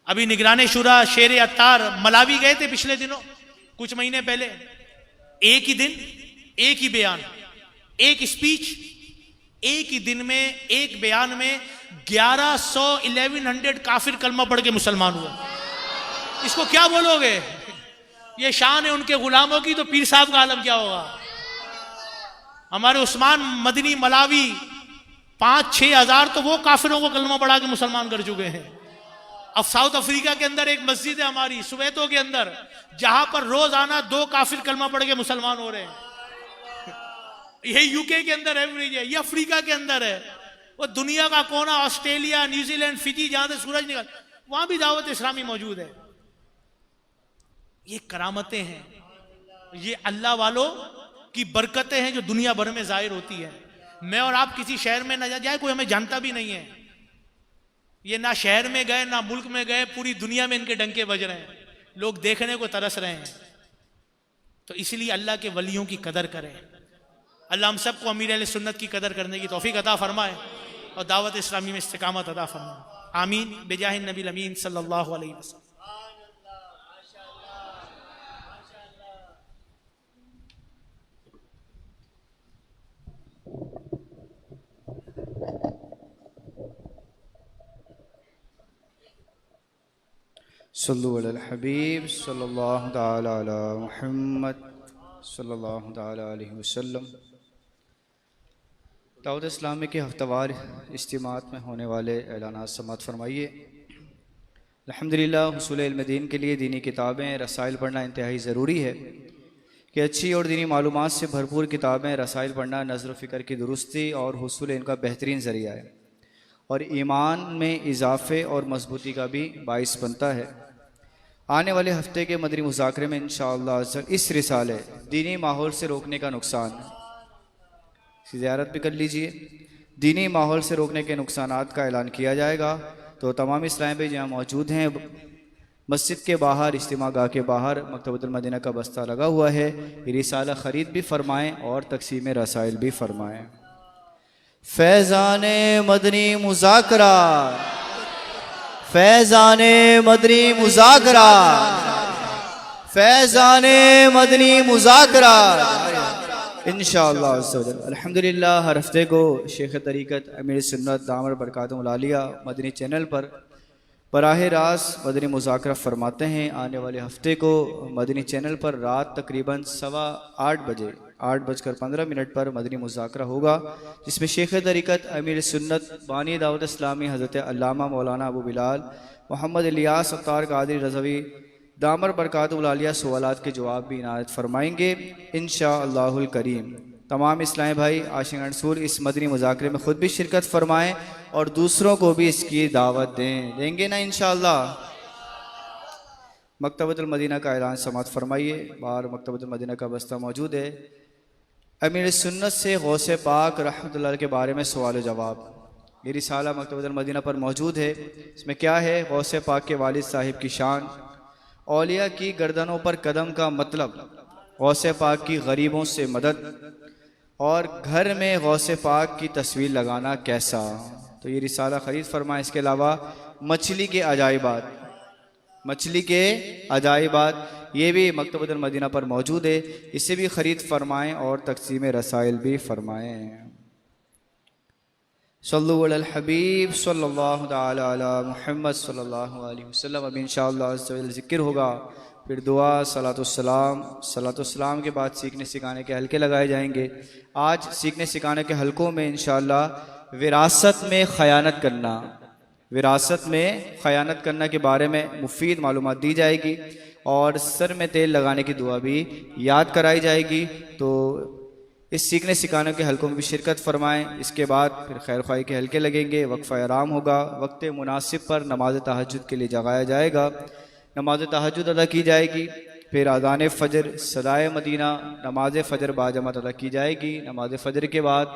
अभी निगरान शुरा शेर अत्तार मलावी गए थे पिछले दिनों, कुछ महीने पहले। एक ही दिन, एक ही बयान, एक स्पीच, एक ही दिन में, एक बयान में 1100 काफिर कलमा पढ़ के मुसलमान हुआ। इसको क्या बोलोगे? ये शान है उनके गुलामों की, तो पीर साहब का आलम क्या होगा। हमारे उस्मान मदनी मलावी 5-6 हजार तो वो काफिरों को कलमा पढ़ा के मुसलमान कर चुके हैं। अब साउथ अफ्रीका के अंदर एक मस्जिद है हमारी सुवेतो के अंदर, जहां पर रोजाना 2 काफिर कलमा पढ़ के मुसलमान हो रहे हैं। ये यूके के अंदर एवरेज है, ये अफ्रीका के अंदर है, वो दुनिया का कोना, ऑस्ट्रेलिया, न्यूजीलैंड, फिजी, जहां से सूरज निकल, वहां भी दावत इस्लामी मौजूद है। ये करामतें हैं, ये अल्लाह वालों की बरकतें हैं जो दुनिया भर में जाहिर होती है। मैं और आप किसी शहर में ना जाए, कोई हमें जानता भी नहीं है, ये ना शहर में गए ना मुल्क में गए, पूरी दुनिया में इनके डंके बज रहे हैं, लोग देखने को तरस रहे हैं। तो इसलिए अल्लाह के वलियों की कदर करें। अल्लाह हम सबको अमीर अहले सुन्नत की कदर करने की तौफीक अता फरमाए और दावत इस्लामी में इस्तिकामत अता फरमाए। आमीन बिजाहिन नबी अमीन सल्लल्लाहु अलैहि वसल्लम। सल्लु अलल हबीब सल्लल्लाहु तआला अला मुहम्मद सल्लल्लाहु तआला अलैहि वसल्लम। दावत इस्लामी के हफ्तावार इज्तिमात में होने वाले ऐलानात समाअत फरमाइए। अल्हम्दुलिल्लाह, हुसूल इल्म दीन के लिए दीनी किताबें रसाइल पढ़ना इंतहाई ज़रूरी है कि अच्छी और दीनी मालूमात से भरपूर किताबें रसाइल पढ़ना नज़र फ़िक्र की दुरुस्ती और हुसूल इनका बेहतरीन ज़रिया है और ईमान में इजाफ़े और मजबूती का भी बाइस बनता है। आने वाले हफ्ते के मदनी मुज़ाकरे में इंशाअल्लाह इस रिसाले दीनी माहौल से रोकने का नुकसान की ज़ियारत भी कर लीजिए। दीनी माहौल से रोकने के नुकसानात का ऐलान किया जाएगा। तो तमाम इस्लामी भाई जहाँ मौजूद हैं, मस्जिद के बाहर, इज्तिमा गाह के बाहर मकतबतुल मदीना का बस्ता लगा हुआ है, ये रिसाला ख़रीद भी फरमाएँ और तकसीम रसाइल भी फरमाएँ। फैज़ाने मदनी मुज़ाकरा, फैज़ाने मदनी मुज़ाकरा, फैज़ाने मदनी मुज़ाकरा इंशाअल्लाह अज़्ज़वजल। अल्हम्दुलिल्लाह, हर हफ्ते को शेख तरीक़त अमीर सुन्नत दामर बरकातुहुल आलिया मदनी चैनल पर बराह रास्त मदनी मुज़ाकरा फरमाते हैं। आने वाले हफ्ते को मदनी चैनल पर रात तकरीबन 8:15 बजे 8:15 पर मदनी मुज़ाकरा होगा, जिसमें शेख तरीक़त अमीर सुन्नत बानी दावत इस्लामी हज़रत अल्लामा मौलाना अबू बिलाल मोहम्मद इलियास अत्तार क़ादरी रज़वी दामर बरकातुहुल आलिया सवालात के जवाब भी इनायत फरमाएंगे इंशाअल्लाहुल करीम। तमाम इस्लामी भाई आशिक रसूल इस मदनी मुज़ाकरे में ख़ुद भी शिरकत फरमाएँ और दूसरों को भी इसकी दावत देंगे ना इंशाअल्लाह। मकतबतुल मदीना का ऐलान समाअत फरमाइए। बाहर मकतबतुल मदीना का बस्ता मौजूद है। अमीर सुन्नत से गौसे पाक रहमतुल्लाह के बारे में सवाल जवाब ये रिसाला मकतबतुल मदीना पर मौजूद है। इसमें क्या है? गौसे पाक के वालिद साहिब की शान, औलिया की गर्दनों पर कदम का मतलब, गौसे पाक की गरीबों से मदद और घर में गौसे पाक की तस्वीर लगाना कैसा। तो ये रिसाला ख़रीद फरमाएँ। इसके अलावा मछली के अजाइबात, मछली के अजाइबात ये भी मकतबतुल मदीना पर मौजूद है, इसे भी ख़रीद फरमाएँ और तक़सीम रसाइल भी फरमाएँ। सल्लु अलल हबीब सल्लल्लाहु तआला अला मुहम्मद सल्लल्लाहु अलैहि वसल्लम। अब इंशाअल्लाह ज़िक्र होगा, फिर दुआ, सलातुस्सलाम के बाद सीखने सिखाने के हलके लगाए जाएंगे। आज सीखने सिखाने के हलकों में इंशाअल्लाह विरासत में ख़यानत करना, विरासत में ख़यानत करना के बारे में मुफीद मालूमात दी जाएगी और सर में तेल लगाने की दुआ भी याद कराई जाएगी। तो इस सीखने सिखाने के हलकों में भी शिरकत फरमाएँ। इसके बाद फिर खैर ख्वाही के हलके लगेंगे, वक्फ़ा आराम होगा, वक्त मुनासिब पर नमाज तहज्जुद के लिए जगाया जाएगा, नमाज तहज्जुद अदा की जाएगी। फिर आज़ान फ़जर, सदाए मदीना, नमाज फ़जर बाजमात अदा की जाएगी। नमाज फ़जर के बाद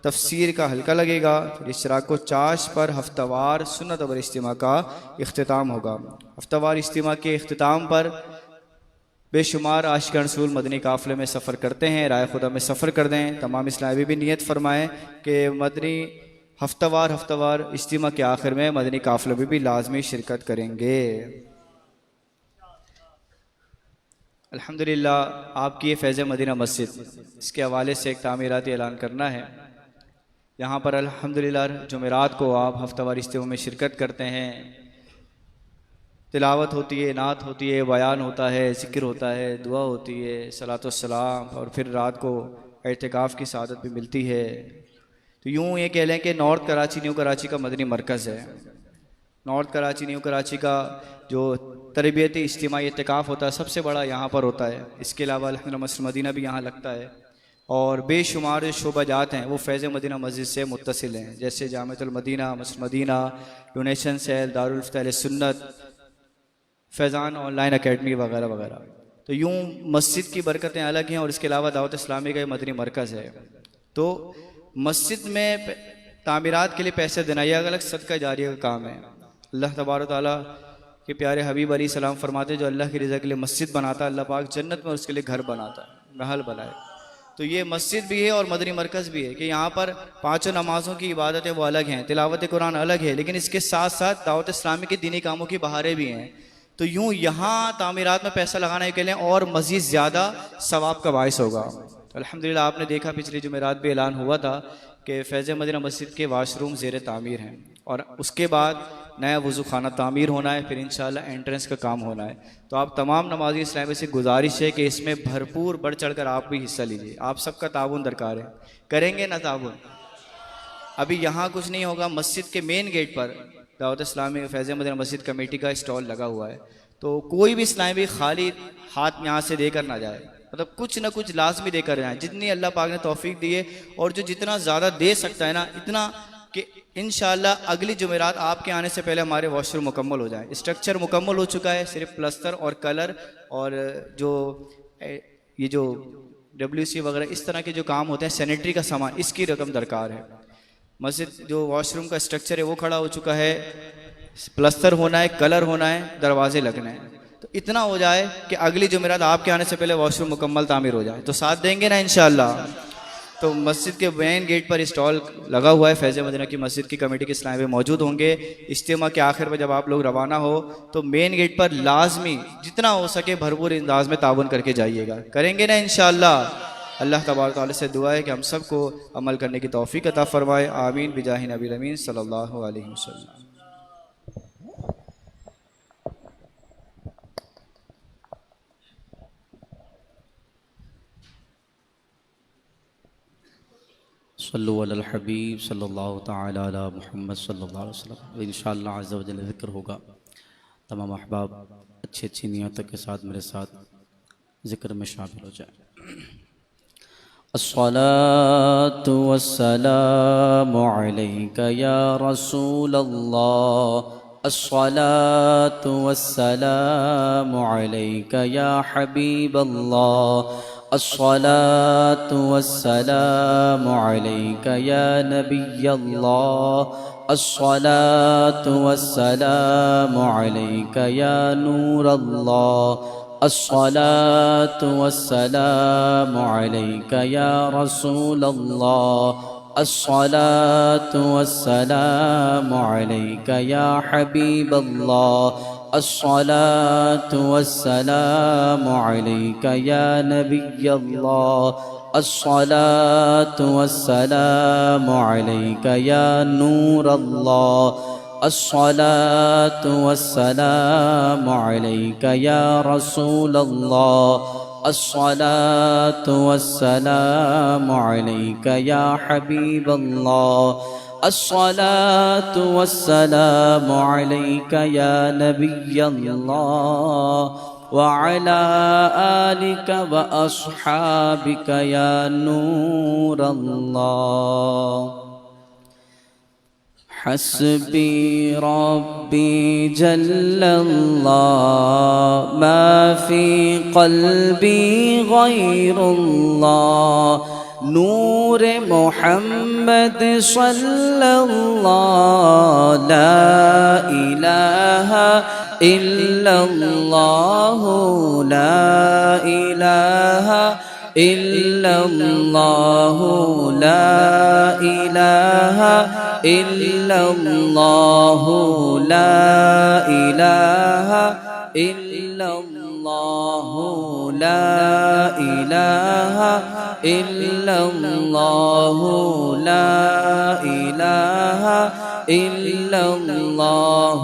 तफसीर का हल्का लगेगा। फिर इशराक़ चाश पर हफ्तावार सुन्नत और इज्तिमा का इख्तिताम होगा। हफ्तावार इज्तिमा के इख्तिताम पर बेशुमार आशिक़ान रसूल मदनी काफ़िले में सफ़र करते हैं, राय खुदा में सफ़र कर दें। तमाम इस्लामी भी नियत फरमाएँ कि मदनी हफ्तावार इज्तिमा के आखिर में मदनी काफ़िले में भी लाजमी शिरकत करेंगे। अल्हम्दुलिल्लाह, आपकी ये फैज़ मदीना मस्जिद, इसके हवाले से एक तामीराती ऐलान करना है। यहाँ पर अल्हम्दुलिल्लाह जुमेरात को आप हफ्तावार इज्तिमा में शिरकत करते हैं, तिलावत होती है, नात होती है, बयान होता है, ज़िक्र होता है, दुआ होती है, सलात व सलाम, और फिर रात को एहतिकाफ़ की सआदत भी मिलती है। तो यूँ ये कह लें कि नॉर्थ कराची, न्यू कराची का मदनी मरकज़ है। नॉर्थ कराची, न्यू कराची का जो तरबियती इज्तिमाई एहतिकाफ़ होता है सबसे बड़ा यहाँ पर होता है। इसके अलावा अल्हम्दुलिल्लाह मस्जिद मदीना भी यहाँ लगता है, और बेशुमार जो शोबाजात हैं वो फैज़ मदीना मस्जिद से मुत्तसिल हैं, जैसे जामिअतुल मदीना, मस्जिद मदीना, डोनेशन सेल, दारुल इफ्ता अहले सुन्नत, फैज़ान ऑनलाइन एकेडमी वगैरह वगैरह। तो यूँ मस्जिद की बरकतें अलग हैं, और इसके अलावा दावत इस्लामी का मदनी मरकज़ है। तो मस्जिद में तामीरात के लिए पैसे देना यह अलग सदका जारिया का काम है। अल्लाह तबारक तआला के प्यारे हबीब अलैहि सलाम फरमाते जो अल्लाह की रज़ा के लिए मस्जिद बनाता है, अल्लाह पाक जन्नत में उसके लिए घर बनाता है, महल बनाए। तो ये मस्जिद भी है और मदनी मरकज़ भी है कि यहाँ पर पाँचों नमाज़ों की इबादतें वो अलग हैं, तिलावत कुरान अलग है, लेकिन इसके साथ साथ दावत इस्लामी के दीनी कामों की बहारें भी हैं। तो यूँ यहाँ तामीरात में पैसा लगाने के लिए और मज़ीद ज़्यादा सवाब का बाइस होगा। तो अल्हम्दुलिल्लाह आपने देखा पिछली जुमेरात भी ऐलान हुआ था कि फैज़ मदीना मस्जिद के वाशरूम ज़ेर तामीर हैं, और उसके बाद नया वज़ू खाना तामीर होना है, फिर इंशाअल्लाह एंट्रेंस का काम होना है। तो आप तमाम नमाज़ी इस्लामी से गुजारिश है कि इसमें भरपूर बढ़ चढ़ कर आप भी हिस्सा लीजिए। आप सबका ताउन दरकार है, करेंगे ना ताउन? अभी यहाँ कुछ नहीं होगा, मस्जिद के मेन गेट पर दावत इस्लामी फैज़ मदीना मस्जिद कमेटी का स्टॉल लगा हुआ है। तो कोई भी इस्लामी खाली हाथ यहाँ से देकर ना जाए, मतलब कुछ ना कुछ लाजमी देकर जाए, जितनी अल्लाह पाक ने तौफीक दी है, और जो जितना ज़्यादा दे सकता है ना, इतना कि इंशाअल्लाह अगली जुमेरात आपके आने से पहले हमारे वॉशरूम मुकम्मल हो जाए। स्ट्रक्चर मुकम्मल हो चुका है, सिर्फ प्लस्तर और कलर और जो ये जो WC वगैरह इस तरह के जो काम होते हैं, सैनिटरी का सामान, इसकी रकम दरकार है। मस्जिद जो वॉशरूम का स्ट्रक्चर है वो खड़ा हो चुका है, प्लस्तर होना है, कलर होना है, दरवाजे लगने हैं। तो इतना हो जाए कि अगली जुमेरात आपके आने से पहले वॉशरूम मुकम्मल तामीर हो जाए। तो साथ देंगे ना इंशाअल्लाह? तो मस्जिद के मेन गेट पर स्टॉल लगा हुआ है, फैज़ मदीना की मस्जिद की कमेटी के इस्लामी मौजूद होंगे। इज्तिमा के आखिर में जब आप लोग रवाना हो तो मेन गेट पर लाजमी जितना हो सके भरपूर अंदाज में ताउन करके जाइएगा, करेंगे ना इंशाअल्लाह? अल्लाह तबारक तआला से दुआ है कि हम सबको अमल करने की तौफीक अता फरमाए। आमीन बिजाहि नबी अमीन सल्लल्लाहु अलैहि वसल्लम। सल्लु अलल हबीब सल्लल्लाहु तआला अला मुहम्मद सल्लल्लाहु अलैहि वसल्लम। इंशाअल्लाह अज़्ज़ा व जल्ल ज़िक्र होगा। तमाम अहबाब अच्छी अच्छी नियतों के साथ मेरे साथ ज़िक्र में शामिल हो जाए। अस्सलातु वस्सलामु अलैका या रसूलल्लाह, अस्सलातु वस्सलामु अलैका या हबीबल्लाह, अस्सलातु वस्सलामु अलैका या नबियल्लाह, अस्सलातु वस्सलामु अलैका या नूरल्लाह, अस्सलातु वस्सलामु अलैका या रसूलल्लाह, अस्सलातु वस्सलामु अलैका या हबीबल्लाह, अस्सलातु वस्सलामु अलैका या नबियल्लाह, अस्सलातु वस्सलामु अलैका या नूरल्लाह, अस्सलातु वस्सलामु अलैका या रसूलल्लाह, अस्सलातु वस्सलामु अलैका या हबीबल्लाह, अस्सलातु वस्सलामु अलैका या नबियल्लाह व अला आलिका व अस्हाबिका या नूरल्लाह। हस्बी रब्बी जल्लल्लाह मा फी क़ल्बी गैरुल्लाह, नूर मोहम्मद सल्लल्लाह, ला इलाहा इल्लल्लाह, ला इलाहा इल्लल्लाह, ला इलाहा इल्लल्लाह, ला इलाहा इल्लल्लाह, ला इलाहा इल्लल्लाह, ला इलाहा इल्लल्लाह,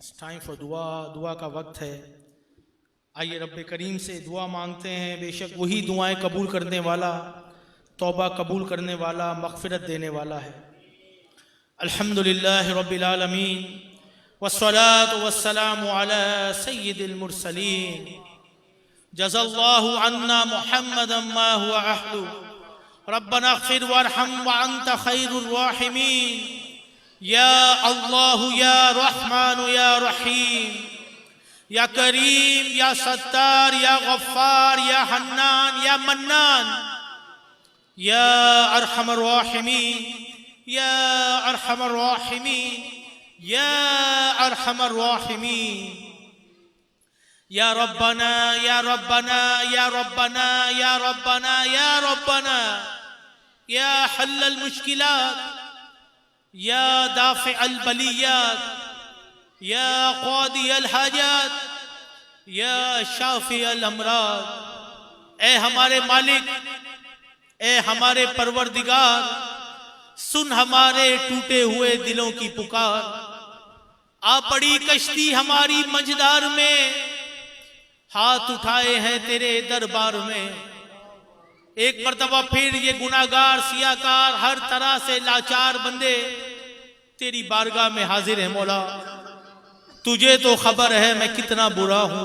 It's time for दुआ का वक्त है। आइए रब्बे करीम से दुआ मांगते हैं, बेशक वही दुआएं कबूल करने वाला, तौबा कबूल करने वाला, मग़फ़िरत देने वाला है। अल्हम्दुलिल्लाह रब्बिल आलमीन वस्सलातु वस्सलामु अला सय्यिदिल मुरसलीन जज़ल्लाहु अन्ना मुहम्मदन मा हुवा अहलु रब्बना इग़फ़िर वरहम व अंत खैरुर राहिमीन या अल्लाह या रहमान या रहीम या करीम या सत्तार या गफ्फार या हन्नान या मन्नान या अरहमर राहिमीन या अरहमर राहिमीन या अरहमर राहिमीन या रब्बना या रब्बना या रब्बना या रब्बना या रब्बना या हल्लल मुश्किलात या दाफ़ि अल बलियात या क़ादी अल हाजात या शाफ़ी अल अमराद। ए हमारे मालिक, ए हमारे परवरदिगार, सुन हमारे टूटे हुए दिलों की पुकार। आ पड़ी कश्ती हमारी मझधार में, हाथ उठाए हैं तेरे दरबार में। एक मर्तबा फिर ये गुनाहगार सियाकार हर तरह से लाचार बंदे तेरी बारगाह में हाजिर है मौला। तुझे तो खबर है मैं कितना बुरा हूं,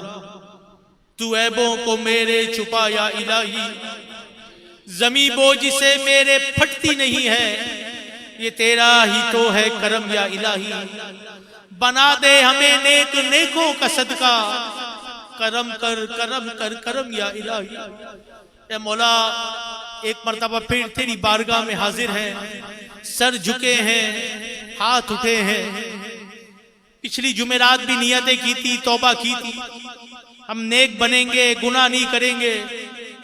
तू ऐबों को मेरे छुपा या इलाही। जमी बोझ से मेरे फटती नहीं है, ये तेरा ही तो है करम या इलाही। बना दे हमें नेक नेकों का सदका, करम कर करम कर करम या इलाही। ए मौला, एक मर्तबा फिर तेरी बारगाह में हाजिर हैं, सर झुके हैं, हाथ उठे हैं। पिछली जुमेरात भी नियतें की थी, तौबा की थी, हम नेक बनेंगे, गुनाह नहीं करेंगे।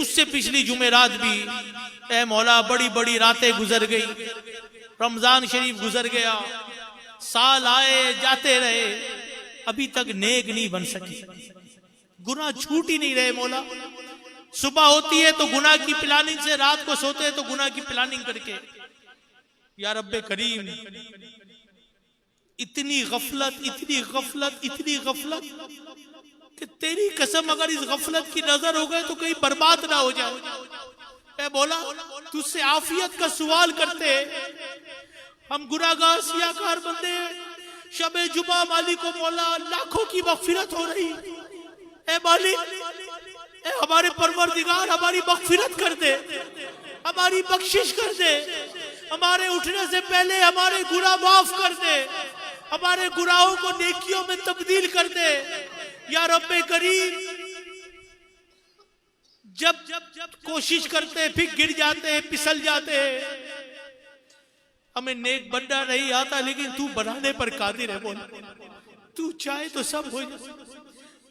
उससे पिछली जुमेरात भी ए मौला बड़ी बड़ी रातें गुजर गई, रमजान शरीफ गुजर गया, साल आए जाते रहे, अभी तक नेक नहीं बन सकी, गुनाह छूट ही नहीं रहे मौला। सुबह होती है तो गुनाह की प्लानिंग से, रात को सोते हैं तो गुनाह की प्लानिंग करके। या रब्बे करीम, इतनी गफलत, इतनी गफलत, इतनी गफलत कि तेरी कसम अगर इस गफलत की नजर हो गए तो कहीं बर्बाद ना हो जाए। ए बोला, तुझसे आफियत का सवाल करते, हम गुनाहगार सियाकार बंदे, शबे जुमा मालिक को मौला लाखों की मग़फ़िरत हो रही। ए मालिक, ए हमारे परवरदिगार, हमारी मग़फ़िरत कर दे, हमारी बख्शिश कर दे, हमारे उठने से पहले हमारे गुनाह माफ कर दे, हमारे गुनाहों को नेकियों में तब्दील कर दे। या रब्बे करीम, जब कोशिश करते फिर गिर जाते हैं, फिसल जाते हैं। हमें नेक बनना नहीं आता, लेकिन तू बनाने पर कादिर है। बोल, तू चाहे तो सब हो जाए,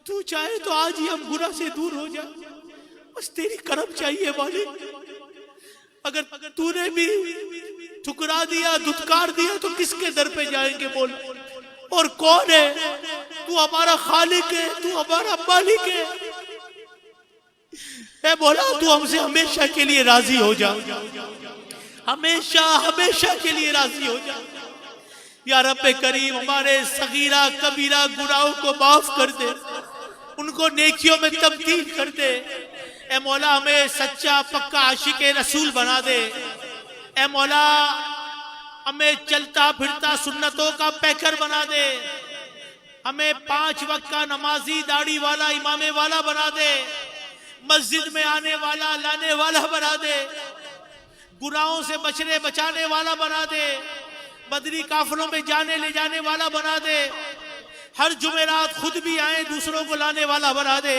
तू चाहे तो आज ही हम गुनाह से दूर हो जाए, बस तेरी करम चाहिए मालिक। अगर तूने भी ठुकरा दिया, धुतकार दिया तो किसके दर पे जाएंगे बोल? और कौन है? तू हमारा खालिक है, तू हमारा मालिक है। ए बोला, तू हमसे हमेशा के लिए राजी हो जा, हमेशा हमेशा के लिए राजी हो जा। या रब्बे करीम, हमारे सगीरा कबीरा गुनाहों को माफ कर दे, उनको नेकियों में तब्दील कर दे। ए मौला, हमें सच्चा पक्का आशिक़े रसूल बना दे। ए मौला, हमें चलता फिरता सुन्नतों का पैकर बना दे। हमें 5 वक्त का नमाजी, दाढ़ी वाला, इमामे वाला बना दे। मस्जिद में आने वाला, लाने वाला बना दे। गुनाहों से बचने बचाने वाला बना दे। बदरी काफिलों में जाने ले जाने वाला बना दे। हर जुमेरात खुद भी आए, दूसरों को लाने वाला बना दे।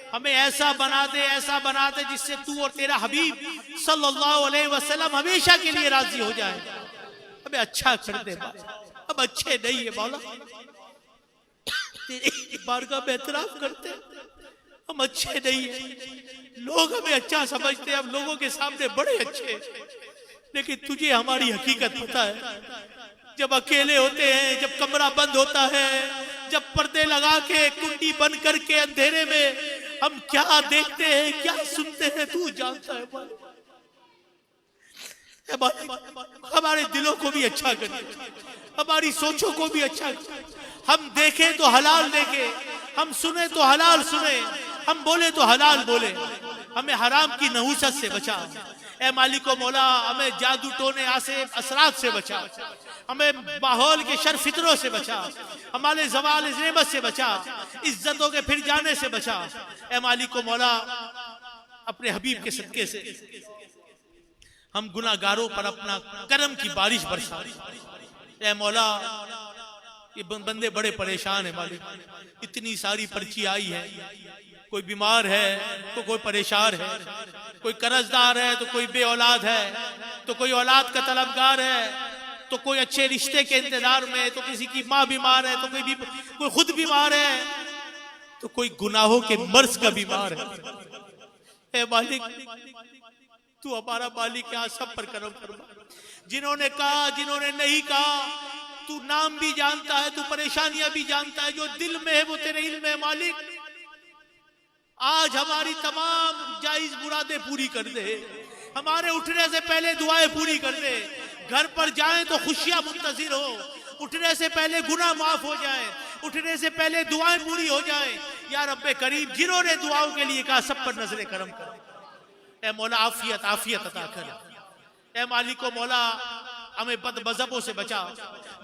हमें ऐसा बना दे, ऐसा बना दे जिससे तू और तेरा हबीब सल्लल्लाहु अलैहि वसल्लम हमेशा के लिए राजी हो जाए। हमें अच्छा कर दे, अब अच्छे नहीं है मौला, तेरी बारगाह में एतराफ करते, हम अच्छे नहीं है। लोग हमें अच्छा समझते, हम लोगों के सामने बड़े अच्छे, लेकिन तुझे हमारी हकीकत पता है। जब अकेले होते हैं, जब कमरा बंद होता है, जब पर्दे लगा के कुंडी बंद करके अंधेरे में हम क्या देखते हैं, क्या सुनते हैं, तू जानता है। हमारे दिलों को भी अच्छा कर, हमारी सोचों को भी अच्छा कर, हम देखें तो हलाल देखें, हम सुने तो हलाल सुने, हम बोले तो हलाल बोले। हमें हराम की नहुसत से बचा। ए मालिक मौला, हमें जादू टोने आसे असरात से बचा, हमें माहौल के शर फितरों से बचा, हमारे जवाल नेमत से बचा, इज्जतों के फिर जाने से बचा। ए मालिक मौला, अपने हबीब के सदके से हम गुनाहगारों पर अपना करम की बारिश बरसा। ए मौला, ये बंदे बड़े परेशान है मालिक, इतनी सारी पर्ची आई है, कोई बीमार है तो कोई परेशान है, कोई कर्जदार है तो कोई बे औलाद है, तो कोई औलाद का तलबगार है, तो कोई अच्छे रिश्ते के इंतजार में, तो किसी की माँ बीमार है, तो कोई खुद बीमार है, तो कोई गुनाहों के मर्ज का बीमार है। ए मालिक, तू हमारा मालिक, यहाँ सब पर करम फरमा। जिन्होंने कहा, जिन्होंने नहीं कहा, तू नाम भी जानता है, तू परेशानियां भी जानता है, जो दिल में है वो तेरे इल्म में मालिक। आज हमारी तमाम जायज मुरादें पूरी कर दे, हमारे उठने से पहले दुआएं पूरी कर दे, घर पर जाएं तो खुशियां मुंतजिर हो, उठने से पहले गुनाह माफ हो जाए, उठने से पहले दुआएं पूरी हो जाए। या रब्बे करीम, जिन्होंने दुआओं के लिए कहा सब पर नजरे करम कर। ए मौला, आफियत आफियत अता कर। ए मालिक मौला, हमें बद मजहबों से बचा,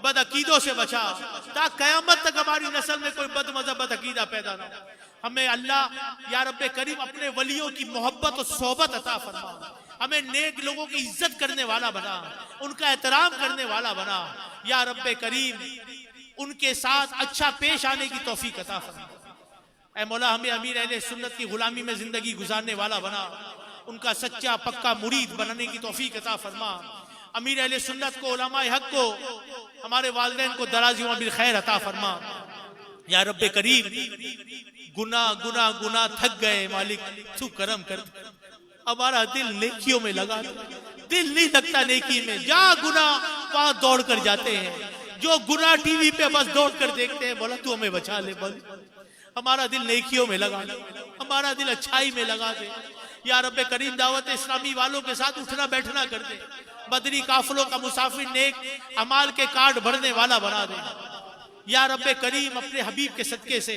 बद अकीदों से बचा, ताकि कयामत तक हमारी नस्ल में कोई बद मजहब बद अकीदा पैदा ना हो। हमें अल्लाह या रब्बे करीम अपने वलियों की मोहब्बत और सोहबत अता फरमा। हमें नेक लोगों की इज्जत करने वाला बना, उनका एहतराम करने वाला बना। या रब्बे करीम, उनके साथ अच्छा पेश आने की तौफीक अता फरमा। ऐ मौला, हमें अमीर अहले सुन्नत की गुलामी में जिंदगी गुजारने वाला बना, उनका सच्चा पक्का मुरीद बनने की तौफीक अता फरमा। अमीर अहले सुन्नत को, उलमाए हक को, हमारे वालिदैन को दराज़ी उम्र बिल खैर अता फरमा। या रब्बे करीम, गुना गुना गुना थक गए मालिक, तू करम कर। हमारा दिल नेकियों में लगा, दिल नहीं लगता नेकी में। जहाँ गुना वहां दौड़ कर जाते हैं, जो गुना टीवी पे बस दौड़ कर देखते हैं। बोला, तू हमें बचा ले, बस हमारा दिल नेकियों में लगा दे, हमारा दिल अच्छाई में लगा दे। या रब्बे करीम, दावत इस्लामी वालों के साथ उठना बैठना कर दे, बदरी काफिलों का मुसाफिर नेक अमाल के कार्ड भरने वाला बना दे। या रब्बे करीम, अपने हबीब के सदके से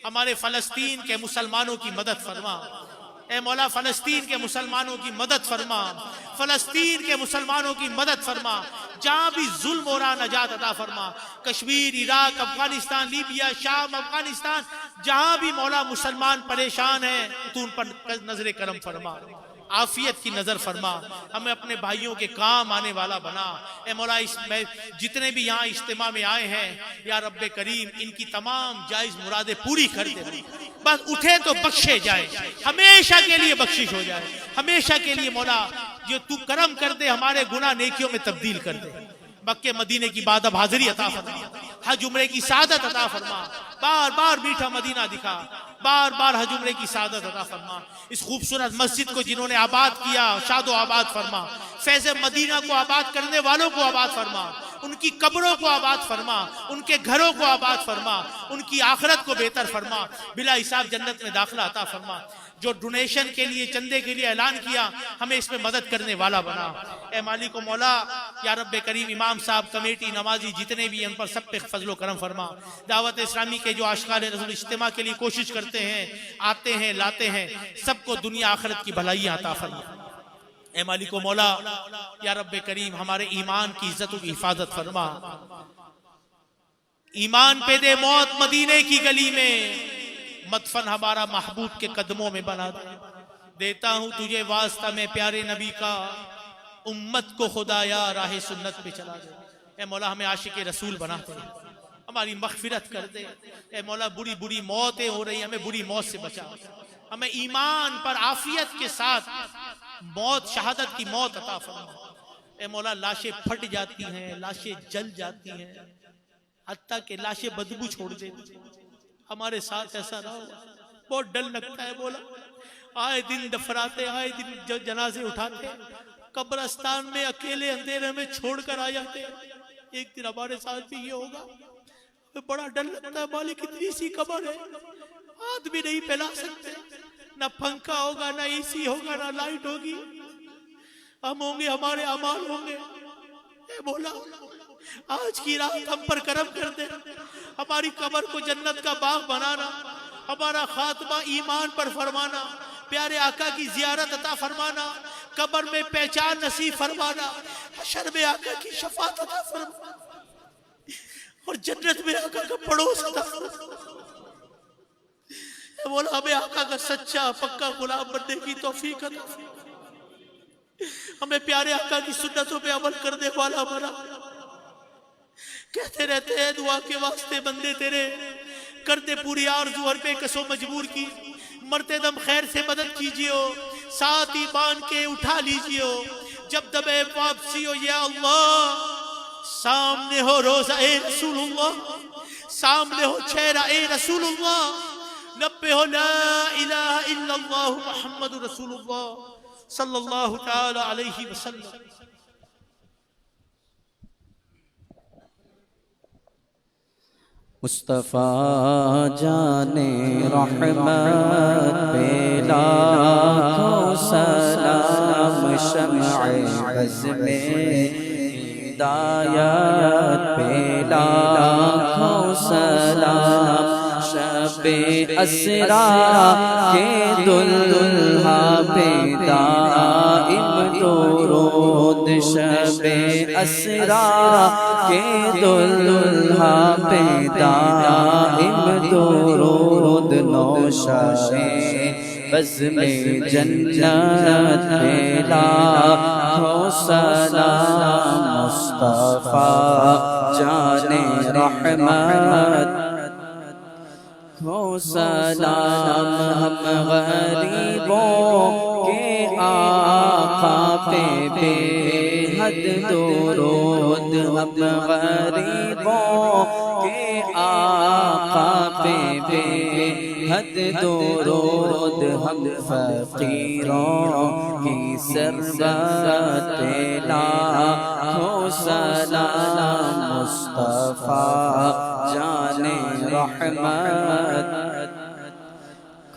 हमारे फलस्तीन के मुसलमानों की मदद फरमा। ए मौला, फलस्तीन के मुसलमानों की मदद फरमा, फलस्तीन के मुसलमानों की मदद फरमा। जहां भी जुल्म हो रहा, नजात अता फरमा। कश्मीर, इराक, अफगानिस्तान, लीबिया, शाम, अफगानिस्तान, जहां भी मौला मुसलमान परेशान है, तू उन पर नजरे करम फरमा, आफियत की नजर फरमा। हमें अपने भाइयों के काम आने वाला बना। ए मौला, जितने भी यहाँ इज्तिमा में आए हैं, या रब्बे करीम, इनकी तमाम जायज मुरादें पूरी कर दे। बस उठे तो बख्शे जाए, हमेशा के लिए बख्शिश हो जाए, हमेशा के लिए। मौला, जो तू करम कर दे, हमारे गुनाह नेकियों में तब्दील कर दे। मक्के मदीने की बादब हाजिरी अता फरमा, हज उम्रे की सादत अता फरमा। बार बार मीठा मदीना दिखा, बार बार हज उम्रे की सादत अता फरमा। इस खूबसूरत मस्जिद को जिन्होंने आबाद किया, शादो आबाद फरमा। फैज़ मदीना को आबाद करने वालों को आबाद फरमा, उनकी कब्रों को आबाद फरमा, उनके घरों को आबाद फरमा, उनकी आखिरत को बेहतर फरमा। बिला हिसाब जन्नत में दाखिला अता फरमा। जो डोनेशन के लिए, चंदे के लिए ऐलान किया, हमें इसमें मदद करने वाला बना। ए मालिक मौला, या रब्बे करीम, इमाम साहब, कमेटी, नमाजी जितने भी, उन पर सब पे फजलो करम फरमा। दावत इस्लामी के जो आशिकान रसूल इज्तिमा के लिए कोशिश करते हैं, आते हैं, लाते हैं, सबको दुनिया आखिरत की भलाइयां अता फरमा। ए मालिक मौला, या रब्बे करीम, हमारे ईमान की इज्जत की हिफाजत फरमा। ईमान पे दे मौत मदीने की गली में, मदफन हमारा महबूब के कदमों में बना दे। देता हूं तुझे वास्ता में प्यारे नबी का, उम्मत को खुदाया राह सुन्नत पे चला दे। ए मौला, हमें आशिक रसूल बना दे, हमारी मगफिरत कर दे। ए मौला, बुरी बुरी मौतें हो रही, हमें बुरी मौत से बचा। हमें ईमान पर आफियत के साथ मौत, शहादत की मौत अता फरमा। ए मौला, लाशें फट जाती हैं, लाशें जल जाती हैं, हत्ता के लाशें बदबू छोड़ देती। हमारे साथ ऐसा ना हो, बहुत डर लगता है। बोला, आए दिन दफराते, आए दिन जनाजे उठाते, कब्रिस्तान में अकेले अंधेरे में छोड़कर आ जाते। एक दिन हमारे साथ भी ये होगा, तो बड़ा डर लगता है। मालिक, कितनी सी कब्र है, हाथ भी नहीं फैला सकते, ना पंखा होगा, ना एसी होगा, ना लाइट होगी। हम होंगे, हमारे अमाल होंगे। बोला, आज की रात हम पर करम कर दे, हमारी कब्र को जन्नत का बाग बनाना, हमारा खात्मा ईमान पर फरमाना, प्यारे आका की जियारत अता फरमाना, कब्र में पहचान नसीब फरमाना, हशर में आका की शफाअत अता फरमाना और जन्नत में आका का पड़ोस अता फरमाना। बोला हमें आका का सच्चा पक्का गुलाम बनने की तौफीक अता फरमाना, हमें प्यारे आका की सुन्नतों पे अमल करने वाला बना। कहते रहते हैं दुआ के वास्ते बंदे तेरे, करते पूरी आरज़ू हर पे कसो मजबूर की, मरते दम खैर से मदद कीजिए, साथ ही बांध के उठा लीजिए, जब दबे वापसी हो या अल्लाह, सामने हो रोजा ए रसूलुल्लाह, सामने हो चेहरा ए रसूलुल्लाह, नब्बे हो ला इलाहा इल्लल्लाह मुहम्मदुर रसूलुल्लाह सल्लल्लाहु तआला अलैहि वसल्लम। मुस्तफ़ा जाने रहमत पे लाखों सलाम, शम्अ बज़्म में हिदायत पे लाखों सलाम, शबे असरा के दुल्हा पे दाइम दुरूद, शबे असरा के दुल्हा पे दाइम दुरूद, नौशाए बज़्म जन्नत पे लाखों सलाम, मुस्तफ़ा जाने रहमत हो सलाम। हम गरीबों के आका पे बेहद दुरूद, हम गरीबों के आका पे बेहद दुरूद, हम फकीरों की सरबत पे लाखों सलाम, मुस्तफ़ा जाने रहमत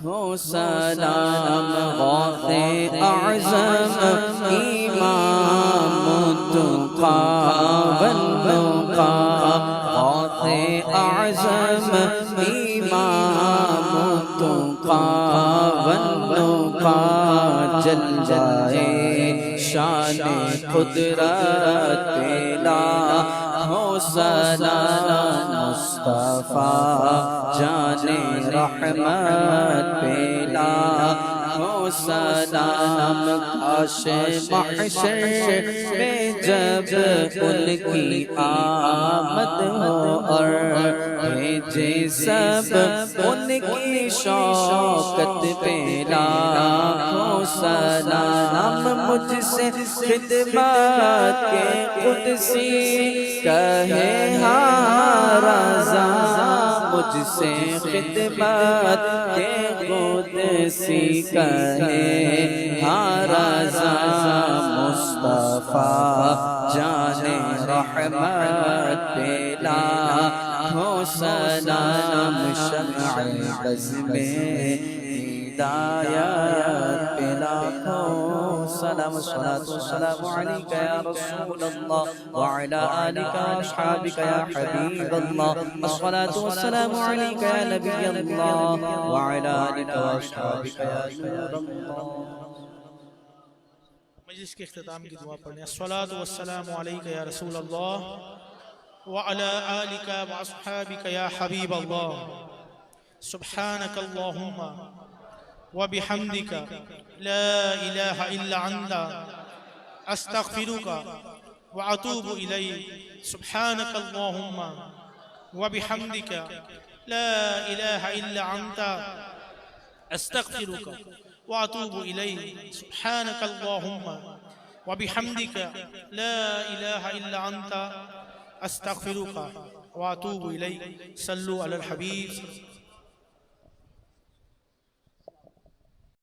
हो सलाम। गौसे आज़म इमाम तुका वन्नुका, गौसे आज़म इमाम तुका वन्नुका, जल जाए शान कुदरत पे लाखों सलाम, मुस्तफ़ा जाने रहमत पे लाखों सलाम। काश महशर में जब उनकी आमद हो और भेजे सब उनकी शौकत पे लाखों सलाम। मुझसे खिदमत के कुदसी कहे हाँ रज़ा, मुझसे खिदमत के कुदसी कहे हाँ रज़ा, मुस्तफ़ा जाने रहमत पे लाखों सलाम, शम्अ बज़्म में हिदायत पे लाखों सलाम। सलातो वस्सलामु अलैका या रसूलल्लाह व अला आलिका व अस्हाबिका या हबीबल्लाह, अस्सलातु वस्सलामु अलैका या नबियल्लाह व अला आलिका व अस्हाबिका या नूरल्लाह। मजलिस के इख्तिताम की दुआ पढ़ें। अस्सलातु वस्सलामु अलैका या रसूलल्लाह व अला आलिका व अस्हाबिका या हबीबल्लाह, सुब्हानकल्लाहुम्मा व बिहम्दिका ला इलाहा इल्ला अंता अस्तगफिरुका व अतूबु इलैक। सुब्हानकल्लाहुम्मा व बिहम्दिका ला इलाहा इल्ला अंता अस्तगफिरुका व अतूबु इलैक। सुब्हानकल्लाहुम्मा व बिहम्दिका ला इलाहा इल्ला अंता अस्तगफिरुका व अतूबु इलैक। सल्लु अलल हबीब।